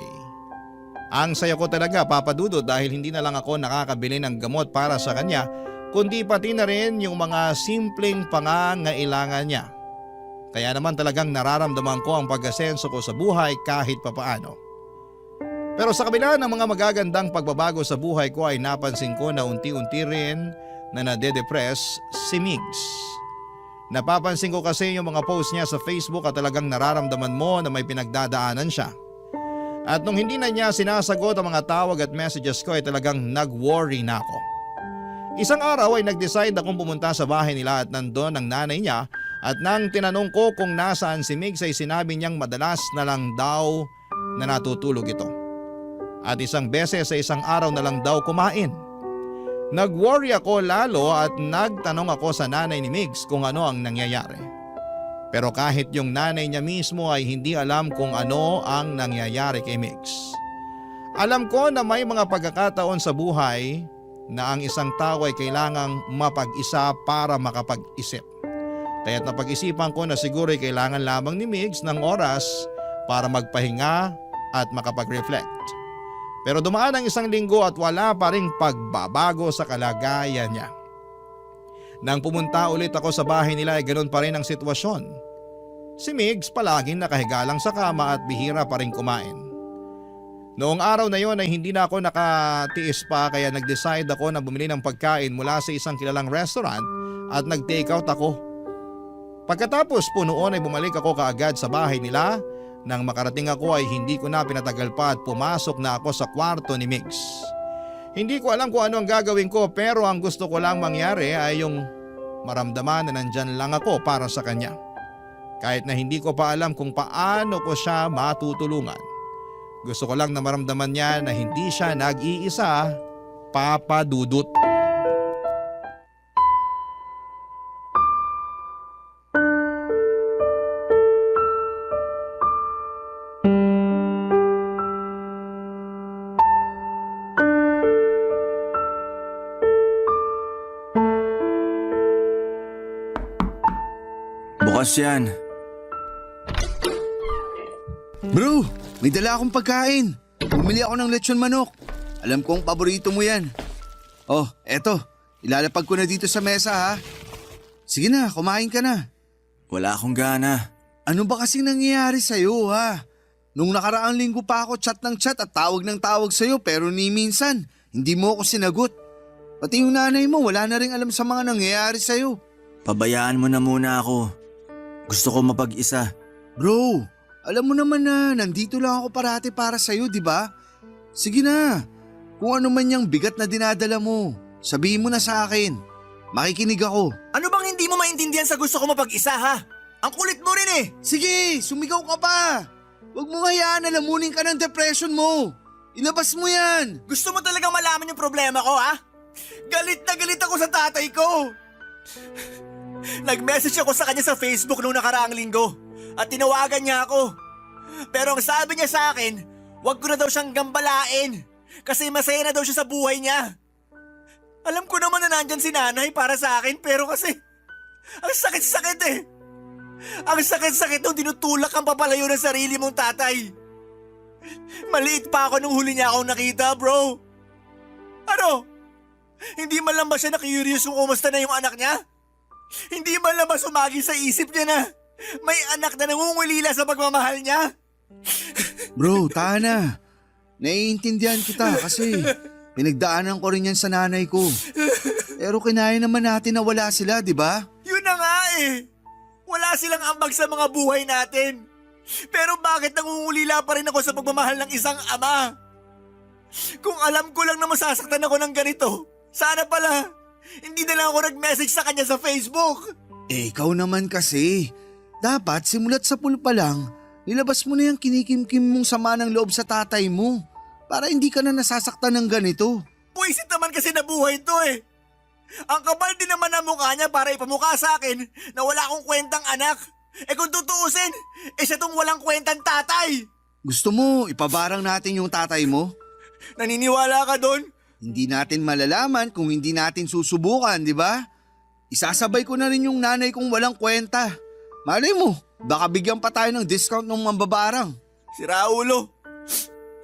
Speaker 2: Ang saya ko talaga, papadudot, dahil hindi na lang ako nakakabili ng gamot para sa kanya, kundi pati na rin yung mga simpleng pangangailangan niya. Kaya naman talagang nararamdaman ko ang pag-asenso ko sa buhay kahit papaano. Pero sa kabila ng mga magagandang pagbabago sa buhay ko ay napansin ko na unti-unti rin na nade-depress si Migs. Napapansin ko kasi yung mga post niya sa Facebook at talagang nararamdaman mo na may pinagdadaanan siya. At nung hindi na niya sinasagot ang mga tawag at messages ko ay talagang nag-worry na ako. Isang araw ay nag-decide akong pumunta sa bahay nila at nandun ang nanay niya, at nang tinanong ko kung nasaan si Migs ay sinabi niyang madalas na lang daw na natutulog ito. At isang beses sa isang araw na lang daw kumain. Nag-worry ako lalo at nagtanong ako sa nanay ni Migs kung ano ang nangyayari. Pero kahit yung nanay niya mismo ay hindi alam kung ano ang nangyayari kay Migs. Alam ko na may mga pagkakataon sa buhay na ang isang tao ay kailangang mapag-isa para makapag-isip. Kaya't napag-isipan ko na siguro ay kailangan lamang ni Migs ng oras para magpahinga at makapag-reflect. Pero dumaan ang isang linggo at wala pa ring pagbabago sa kalagayan niya. Nang pumunta ulit ako sa bahay nila ay ganoon pa rin ang sitwasyon. Si Migs palaging nakahiga lang sa kama at bihira pa rin kumain. Noong araw na yon ay hindi na ako nakatiis pa, kaya nag-decide ako na bumili ng pagkain mula sa isang kilalang restaurant at nag-take out ako. Pagkatapos po noon ay bumalik ako kaagad sa bahay nila. Nang makarating ako ay hindi ko na pinatagal pa at pumasok na ako sa kwarto ni Migs. Hindi ko alam kung ano ang gagawin ko, pero ang gusto ko lang mangyari ay yung maramdaman na nandyan lang ako para sa kanya. Kahit na hindi ko pa alam kung paano ko siya matutulungan. Gusto ko lang na maramdaman niya na hindi siya nag-iisa, Papa Dudut.
Speaker 4: Bukas yan.
Speaker 3: Bro, may dala akong pagkain. Bumili ako ng lechon manok. Alam kong paborito mo yan. Oh, eto. Ilalapag ko na dito sa mesa ha. Sige na, kumain ka na.
Speaker 4: Wala akong gana.
Speaker 3: Ano ba kasing nangyayari sa'yo ha? Nung nakaraang linggo pa ako chat ng chat at tawag ng tawag sa'yo, pero ni minsan hindi mo ako sinagot. Pati yung nanay mo wala na rin alam sa mga nangyayari sa'yo.
Speaker 4: Pabayaan mo na muna ako. Gusto ko mapag-isa.
Speaker 3: Bro, alam mo naman na nandito lang ako parati para sa'yo, di ba? Sige na, kung ano man yung bigat na dinadala mo, sabihin mo na sa akin. Makikinig ako.
Speaker 4: Ano bang hindi mo maintindihan sa gusto ko mapag-isa ha? Ang kulit mo rin eh.
Speaker 3: Sige, sumigaw ka pa. Huwag mo hayaan na lamunin ka ng depression mo. Ilabas mo yan.
Speaker 4: Gusto mo talagang malaman yung problema ko ha? Galit na galit ako sa tatay ko. Nag-message ako sa kanya sa Facebook noong nakaraang linggo at tinawagan niya ako. Pero ang sabi niya sa akin, wag ko na daw siyang gambalain kasi masaya na daw siya sa buhay niya. Alam ko naman na nandyan si nanay para sa akin, pero kasi ang sakit-sakit eh. Ang sakit-sakit nung dinutulak ang papalayo ng sarili mong tatay. Maliit pa ako nung huli niya akong nakita, bro. Ano? Hindi man lang ba siya na-curious kung kumusta na yung anak niya? Hindi man lang ba sumagi sa isip niya na may anak na nangungulila sa pagmamahal niya?
Speaker 3: Bro, tahan na. Naiintindihan kita kasi pinagdaanan ko rin yan sa nanay ko. Pero kinaya naman natin na wala sila, di ba?
Speaker 4: Yun na nga eh. Wala silang ambag sa mga buhay natin. Pero bakit nangungulila pa rin ako sa pagmamahal ng isang ama? Kung alam ko lang na masasaktan ako ng ganito, sana pala hindi na lang ako nag-message sa kanya sa Facebook.
Speaker 3: Eh, ikaw naman kasi. Dapat simulat sa pool pa lang, nilabas mo na yung kinikimkim mong sama ng loob sa tatay mo para hindi ka na nasasaktan ng ganito.
Speaker 4: Puwisit naman kasi na buhay to eh. Ang kapal din naman ang mukha niya para ipamukha sa akin na wala akong kwentang anak. Eh kung tutuusin, siya tong walang kwentang tatay.
Speaker 3: Gusto mo ipabarang natin yung tatay mo?
Speaker 4: Naniniwala ka doon?
Speaker 3: Hindi natin malalaman kung hindi natin susubukan, di ba? Isasabay ko na rin yung nanay kong walang kwenta. Malay mo, baka bigyan pa tayo ng discount ng mambabarang.
Speaker 4: Si Raulo.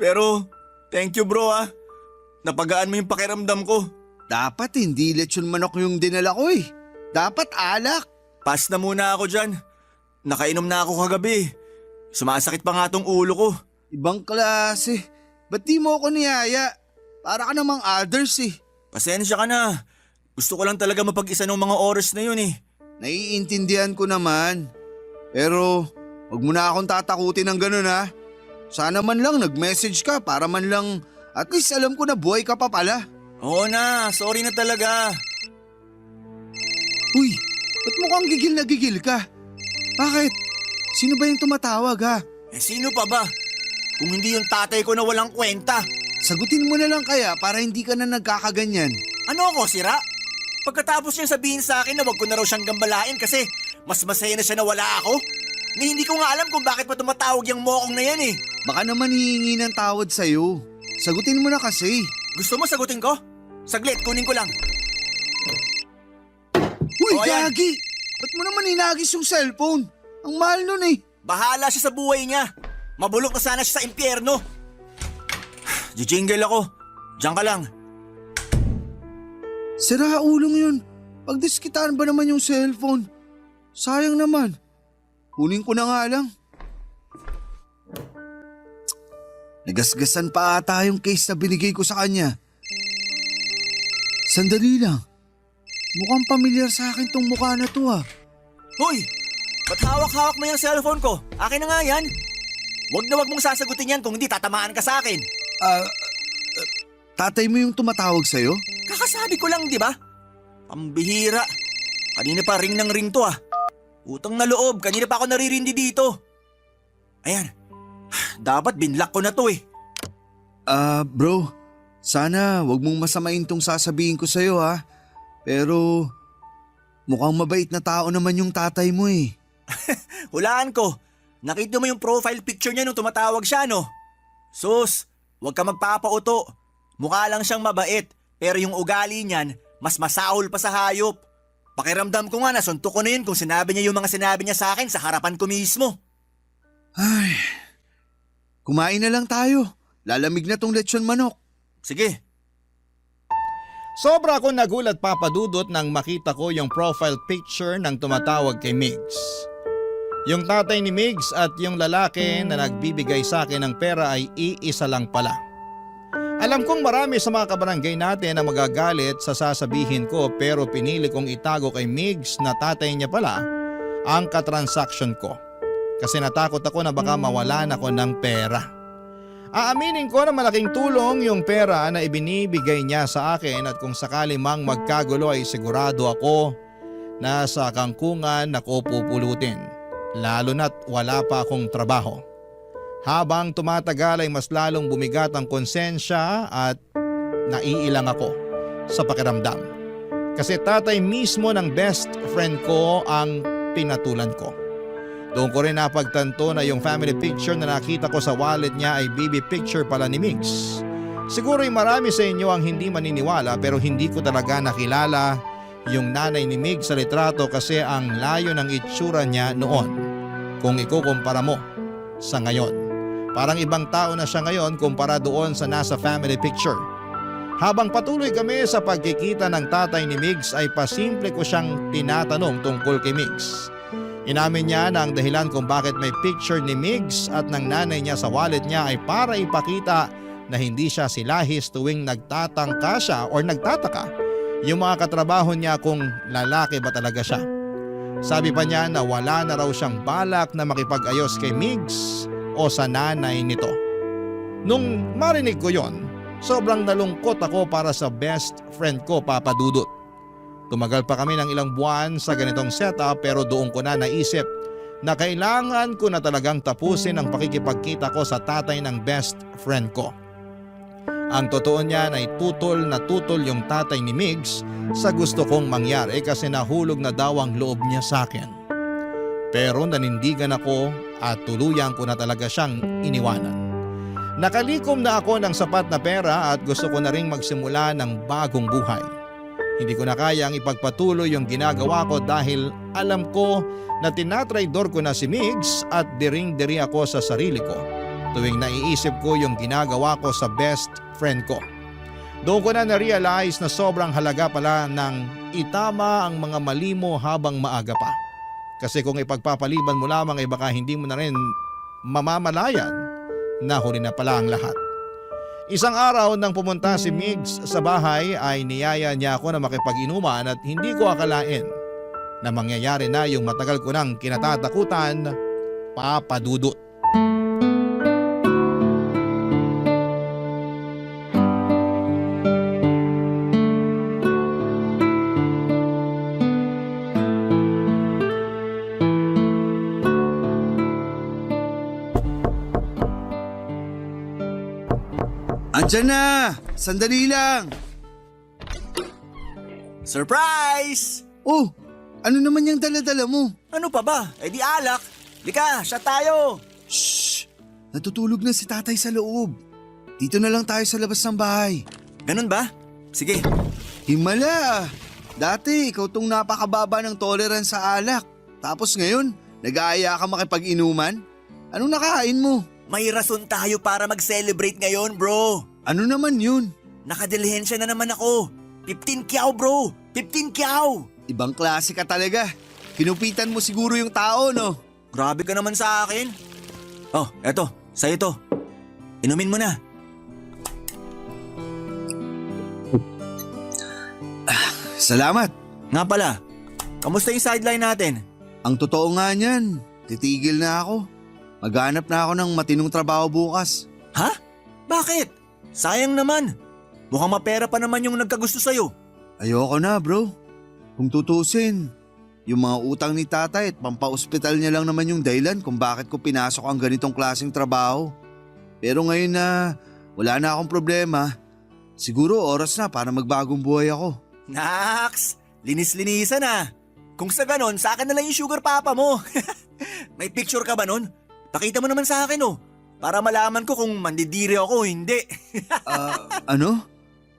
Speaker 4: Pero, thank you bro ah. Napagaan mo yung pakiramdam ko.
Speaker 3: Dapat hindi lechon manok yung dinala ko eh. Dapat alak.
Speaker 4: Pass na muna ako dyan. Nakainom na ako kagabi. Sumasakit pa nga tong ulo ko.
Speaker 3: Ibang klase. Ba't di mo ako niyaya? Para ka namang others eh.
Speaker 4: Pasensya ka na. Gusto ko lang talaga mapag-isa ng mga oras na yun eh.
Speaker 3: Naiintindihan ko naman. Pero, wag mo na akong tatakutin ng ganun ha. Sana man lang nag-message ka para man lang at least alam ko na buhay ka pa pala.
Speaker 4: Oo na, sorry na talaga.
Speaker 3: Uy, ba't mukhang gigil na gigil ka? Bakit? Sino ba yung tumatawag ha?
Speaker 4: Eh sino pa ba? Kung hindi yung tatay ko na walang kwenta.
Speaker 3: Sagutin mo na lang kaya para hindi ka na nagkakaganyan.
Speaker 4: Ano ako, sira? Pagkatapos niyang sabihin sa akin na wag ko na raw siyang gambalain kasi mas masaya na siya na wala ako. Ni hindi ko nga alam kung bakit pa tumatawag yung mokong na yan eh.
Speaker 3: Baka naman hihingi ng tawad sa'yo. Sagutin mo na kasi.
Speaker 4: Gusto mo sagutin ko? Saglit, kunin ko lang.
Speaker 3: Uy,
Speaker 4: O, ayan.
Speaker 3: gagi! Ba't mo naman hinagis yung cellphone? Ang mahal nun eh.
Speaker 4: Bahala siya sa buhay niya. Mabulok na sana siya sa impyerno. Jijingle ako. Diyan ka lang.
Speaker 3: Sira ulong yun. Pagdiskitaan ba naman yung cellphone? Sayang naman. Kunin ko na nga lang. Nagasgasan pa ata yung case na binigay ko sa kanya. Sandali lang. Mukhang pamilyar sa akin tong mukha na to ah.
Speaker 4: Hoy! Ba't hawak-hawak mo yung cellphone ko? Akin na nga yan. Wag na wag mong sasagutin yan kung hindi tatamaan ka sa akin.
Speaker 3: Tatay mo yung tumatawag sa'yo?
Speaker 4: Kakasabi ko lang, di ba? Pambihira. Kanina pa ring ng ring to ah. Utang na loob, kanina pa ako naririndi dito. Ayan. Dapat binlock ko na to eh.
Speaker 3: Bro, sana wag mong masamain tong sasabihin ko sa'yo ha. Pero mukhang mabait na tao naman yung tatay mo eh.
Speaker 4: Hulaan ko. Nakita mo yung profile picture niya nung tumatawag siya, no? Sus, huwag ka magpapauto. Mukha lang siyang mabait, pero yung ugali niyan, mas masaol pa sa hayop. Pakiramdam ko nga nasuntok ko na yun kung sinabi niya yung mga sinabi niya sa akin sa harapan ko mismo.
Speaker 3: Ay, kumain na lang tayo. Lalamig na tong lechon manok.
Speaker 4: Sige.
Speaker 2: Sobra akong nagulat papadudot nang makita ko yung profile picture ng tumatawag kay Migs. Yung tatay ni Migs at yung lalaki na nagbibigay sa akin ng pera ay iisa lang pala. Alam kong marami sa mga kabarangay natin na magagalit sa sasabihin ko pero pinili kong itago kay Migs na tatay niya pala ang katransaksyon ko. Kasi natakot ako na baka mawalan ako ng pera. Aaminin ko na malaking tulong yung pera na ibinibigay niya sa akin at kung sakali mang magkagulo ay sigurado ako na sa kangkungan ako pupulutin. Lalo na't wala pa akong trabaho. Habang tumatagal ay mas lalong bumigat ang konsensya at naiilang ako sa pakiramdam. Kasi tatay mismo ng best friend ko ang pinatulan ko. Doon ko rin napagtanto na yung family picture na nakita ko sa wallet niya ay baby picture pala ni Migs. Siguro ay marami sa inyo ang hindi maniniwala pero hindi ko talaga nakilala yung nanay ni Migs sa litrato kasi ang layo ng itsura niya noon kung ikukumpara mo sa ngayon. Parang ibang tao na siya ngayon kumpara doon sa nasa family picture. Habang patuloy kami sa pagkikita ng tatay ni Migs ay pasimple ko siyang tinatanong tungkol kay Migs. Inamin niya na ang dahilan kung bakit may picture ni Migs at ng nanay niya sa wallet niya ay para ipakita na hindi siya silahis tuwing nagtatangka siya or nagtataka yung mga katrabaho niya kung lalaki ba talaga siya. Sabi pa niya na wala na raw siyang balak na makipag-ayos kay Migs o sa nanay nito. Nung marinig ko yon, sobrang nalungkot ako para sa best friend ko, Papa Dudut. Tumagal pa kami ng ilang buwan sa ganitong setup pero doon ko na naisip na kailangan ko na talagang tapusin ang pakikipagkita ko sa tatay ng best friend ko. Ang totoo niyan ay tutol na tutol yung tatay ni Migs sa gusto kong mangyari kasi nahulog na daw ang loob niya sa akin. Pero nanindigan ako at tuluyan ko na talaga siyang iniwanan. Nakalikom na ako ng sapat na pera at gusto ko na ring magsimula ng bagong buhay. Hindi ko na kayang ipagpatuloy yung ginagawa ko dahil alam ko na tinatraidor ko na si Migs at diring-diri ako sa sarili ko tuwing naiisip ko yung ginagawa ko sa best friend ko. Doon ko na na-realize na sobrang halaga pala ng itama ang mga mali mo habang maaga pa. Kasi kung ipagpapaliban mo lamang ay baka hindi mo na rin mamamalayan na huli na pala ang lahat. Isang araw nang pumunta si Migs sa bahay ay niyaya niya ako na makipag-inuman at hindi ko akalain na mangyayari na yung matagal ko nang kinatatakutan, Papa Dudut.
Speaker 3: Andyan na! Sandali lang!
Speaker 4: Surprise!
Speaker 3: Oh, ano naman yung dala-dala mo?
Speaker 4: Ano pa ba? Eh di alak. Lika, shot tayo.
Speaker 3: Shh! Natutulog na si tatay sa loob. Dito na lang tayo sa labas ng bahay.
Speaker 4: Ganun ba? Sige.
Speaker 3: Himala! Dati, ikaw tong napakababa ng tolerance sa alak. Tapos ngayon, nag-aaya ka makipag-inuman? Anong nakain mo?
Speaker 4: May rason tayo para mag-celebrate ngayon, bro.
Speaker 3: Ano naman yun?
Speaker 4: Nakadilihensya na naman ako. 15 kyaw, bro. 15 kyaw.
Speaker 3: Ibang klase ka talaga. Kinupitan mo siguro yung tao, no?
Speaker 4: Grabe ka naman sa akin. Oh, eto. Sa'yo to. Inumin mo na.
Speaker 3: Salamat.
Speaker 4: Nga pala, kamusta yung sideline natin?
Speaker 3: Ang totoo nga niyan, titigil na ako. Maghanap na ako ng matinong trabaho bukas.
Speaker 4: Ha? Bakit? Sayang naman. Mukhang mapera pa naman yung nagkagusto sa'yo.
Speaker 3: Ayoko na, bro. Kung tutusin, yung mga utang ni tatay at pampa-ospital niya lang naman yung dahilan kung bakit ko pinasok ang ganitong klaseng trabaho. Pero ngayon na wala na akong problema, siguro oras na para magbagong buhay ako.
Speaker 4: Naks, linis-linisan ah. Kung sa ganon, sa akin na lang yung sugar papa mo. May picture ka ba nun? Pakita mo naman sa akin oh. Para malaman ko kung mandidiri ako o hindi.
Speaker 3: Ano?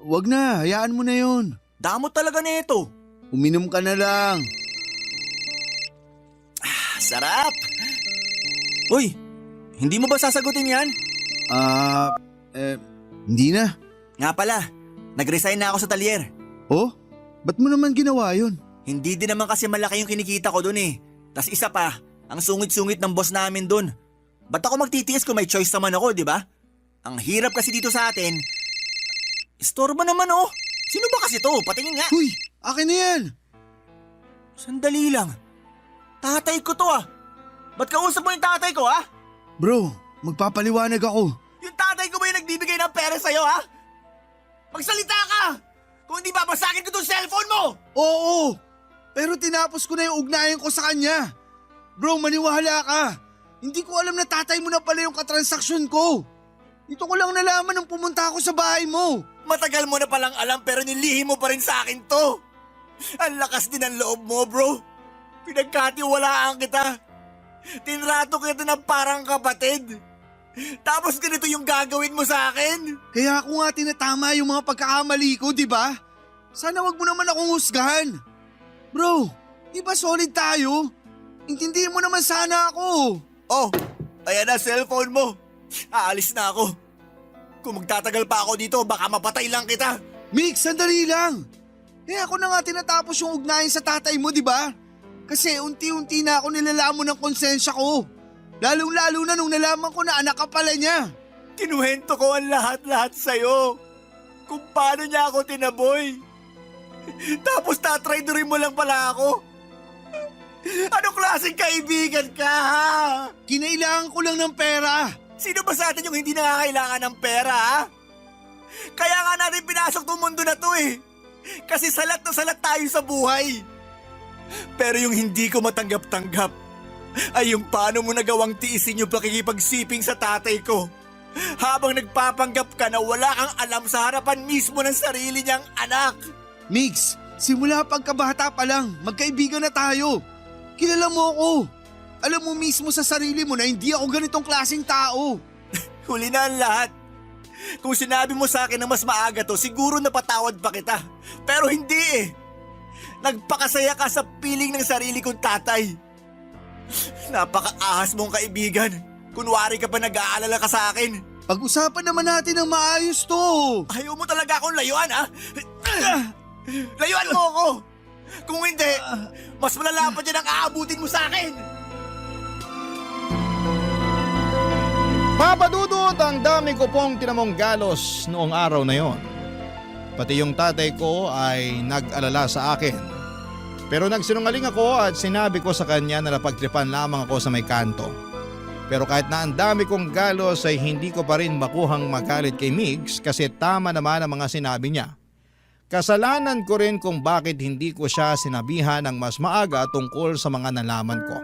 Speaker 3: Wag na, hayaan mo na yun.
Speaker 4: Damot talaga nito.
Speaker 3: Uminom ka na lang.
Speaker 4: Sarap. Uy, hindi mo ba sasagutin yan?
Speaker 3: Hindi na.
Speaker 4: Nga pala, nag-resign na ako sa talyer.
Speaker 3: Oh? Ba't mo naman ginawa yun?
Speaker 4: Hindi din naman kasi malaki yung kinikita ko dun eh. Tas isa pa, ang sungit-sungit ng boss namin dun. Ba't ako magtitiis kung may choice naman ako, di ba? Ang hirap kasi dito sa atin. Istorbo naman oh. Sino ba kasi to? Patingin nga.
Speaker 3: Huy, akin na yan.
Speaker 4: Sandali lang. Tatay ko to ah. Ba't kausap mo yung tatay ko ah?
Speaker 3: Bro, magpapaliwanag ako.
Speaker 4: Yung tatay ko ba yung nagbibigay ng pera sa'yo ha? Magsalita ka! Kung hindi babasagin ko tong cellphone mo!
Speaker 3: Oo, pero tinapos ko na yung ugnayan ko sa kanya. Bro, maniwala ka. Hindi ko alam na tatay mo na pala yung katransaksyon ko. Dito ko lang nalaman nung pumunta ako sa bahay mo.
Speaker 4: Matagal mo na palang alam pero nilihim mo pa rin sa akin to. Ang lakas din ng loob mo bro. Pinagkatiwalaan kita. Tinrato kita ng parang kapatid. Tapos ganito yung gagawin mo sa akin?
Speaker 3: Kaya ako nga tinatama yung mga pagkakamali ko, di ba? Sana wag mo naman akong husgahan. Bro, di ba solid tayo? Intindihin mo naman sana ako.
Speaker 4: Oh, ayan na cellphone mo. Aalis na ako. Kung magtatagal pa ako dito, baka mapatay lang kita.
Speaker 3: Mix, sandali lang. Ako na nga tinatapos yung ugnayan sa tatay mo, di ba? Kasi unti-unti na ako nilalamon ng konsensya ko. Lalong-lalo na nung nalaman ko na anak ka pala niya.
Speaker 4: Kinuhento ko ang lahat-lahat sa'yo. Kung paano niya ako tinaboy. Tapos tatraidorin mo lang pala ako. Anong klaseng kaibigan ka ha?
Speaker 3: Kinailangan ko lang ng pera.
Speaker 4: Sino ba sa atin yung hindi nakakailangan ng pera ha? Kaya nga natin pinasok tong mundo na to eh. Kasi salat na salat tayo sa buhay. Pero yung hindi ko matanggap-tanggap ay yung paano mo nagawang tiisin yung pakikipagsiping sa tatay ko. Habang nagpapanggap ka na wala kang alam sa harapan mismo ng sarili niyang anak.
Speaker 3: Mix, simula pagkabata pa lang, magkaibigan na tayo. Kilala mo ako. Alam mo mismo sa sarili mo na hindi ako ganitong klaseng tao.
Speaker 4: Huli na ang lahat. Kung sinabi mo sa akin na mas maaga to, siguro napatawad pa kita. Pero hindi eh. Nagpakasaya ka sa piling ng sarili kong tatay. Napakaahas mong kaibigan. Kunwari ka pa nag-aalala ka sa akin.
Speaker 3: Pag-usapan naman natin ng maayos to.
Speaker 4: Ayaw mo talaga akong layuan, ha? Layuan mo ako! Kung hindi, mas malala pa dyan ang aabutin mo sa akin!
Speaker 2: Papa Dudut, ang dami ko pong tinamong galos noong araw na yon. Pati yung tatay ko ay nag-alala sa akin. Pero nagsinungaling ako at sinabi ko sa kanya na napagtripan lamang ako sa may kanto. Pero kahit na ang dami kong galos ay hindi ko pa rin makuhang magalit kay Migs kasi tama naman ang mga sinabi niya. Kasalanan ko rin kung bakit hindi ko siya sinabihan ng mas maaga tungkol sa mga nalaman ko.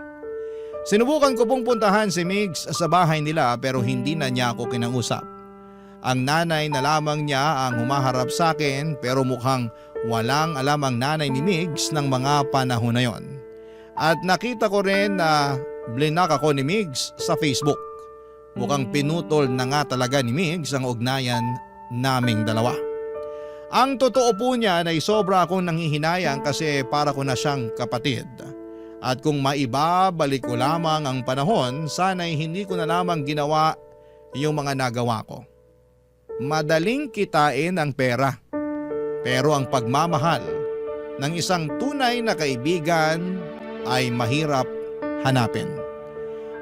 Speaker 2: Sinubukan ko pong puntahan si Migs sa bahay nila pero hindi na niya ako kinausap. Ang nanay na lamang niya ang humaharap sa akin pero mukhang walang alam ang nanay ni Migs ng mga panahon na yon. At nakita ko rin na blinak ako ni Migs sa Facebook. Mukhang pinutol na nga talaga ni Migs ang ugnayan naming dalawa. Ang totoo po niya ay sobra akong nanghihinayang kasi para ko na siyang kapatid. At kung maibabalik ko lamang ang panahon, sana'y hindi ko na lamang ginawa yung mga nagawa ko. Madaling kitain ang pera. Pero ang pagmamahal ng isang tunay na kaibigan ay mahirap hanapin.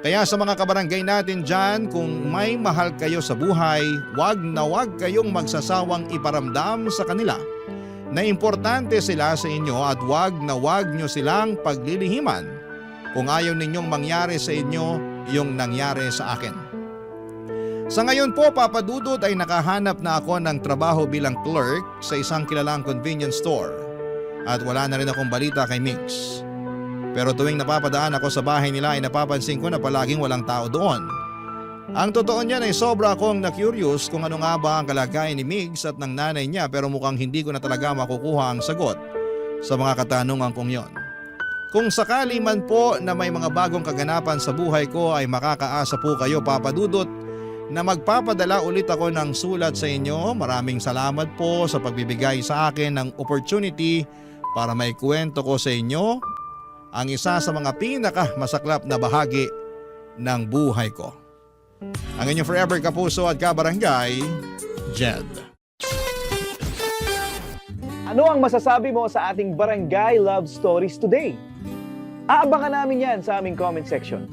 Speaker 2: Kaya sa mga kabarangay natin dyan, kung may mahal kayo sa buhay, wag na wag kayong magsasawang iparamdam sa kanila na importante sila sa inyo at wag na wag nyo silang paglilihiman kung ayaw ninyong mangyari sa inyo yung nangyari sa akin. Sa ngayon po, Papa Dudut, ay nakahanap na ako ng trabaho bilang clerk sa isang kilalang convenience store at wala na rin akong balita kay Mix. Pero tuwing napapadaan ako sa bahay nila ay napapansin ko na palaging walang tao doon. Ang totoo niyan ay sobra akong na-curious kung ano nga ba ang kalagayan ni Migs at ng nanay niya pero mukhang hindi ko na talaga makukuha ang sagot sa mga katanungan kong yon. Kung sakali man po na may mga bagong kaganapan sa buhay ko ay makakaasa po kayo, Papa Dudut, na magpapadala ulit ako ng sulat sa inyo. Maraming salamat po sa pagbibigay sa akin ng opportunity para may kwento ko sa inyo ang isa sa mga pinakamasaklap na bahagi ng buhay ko. Ang inyong forever kapuso at kabarangay, Jed.
Speaker 5: Ano ang masasabi mo sa ating Barangay Love Stories today? Aabangan namin yan sa aming comment section.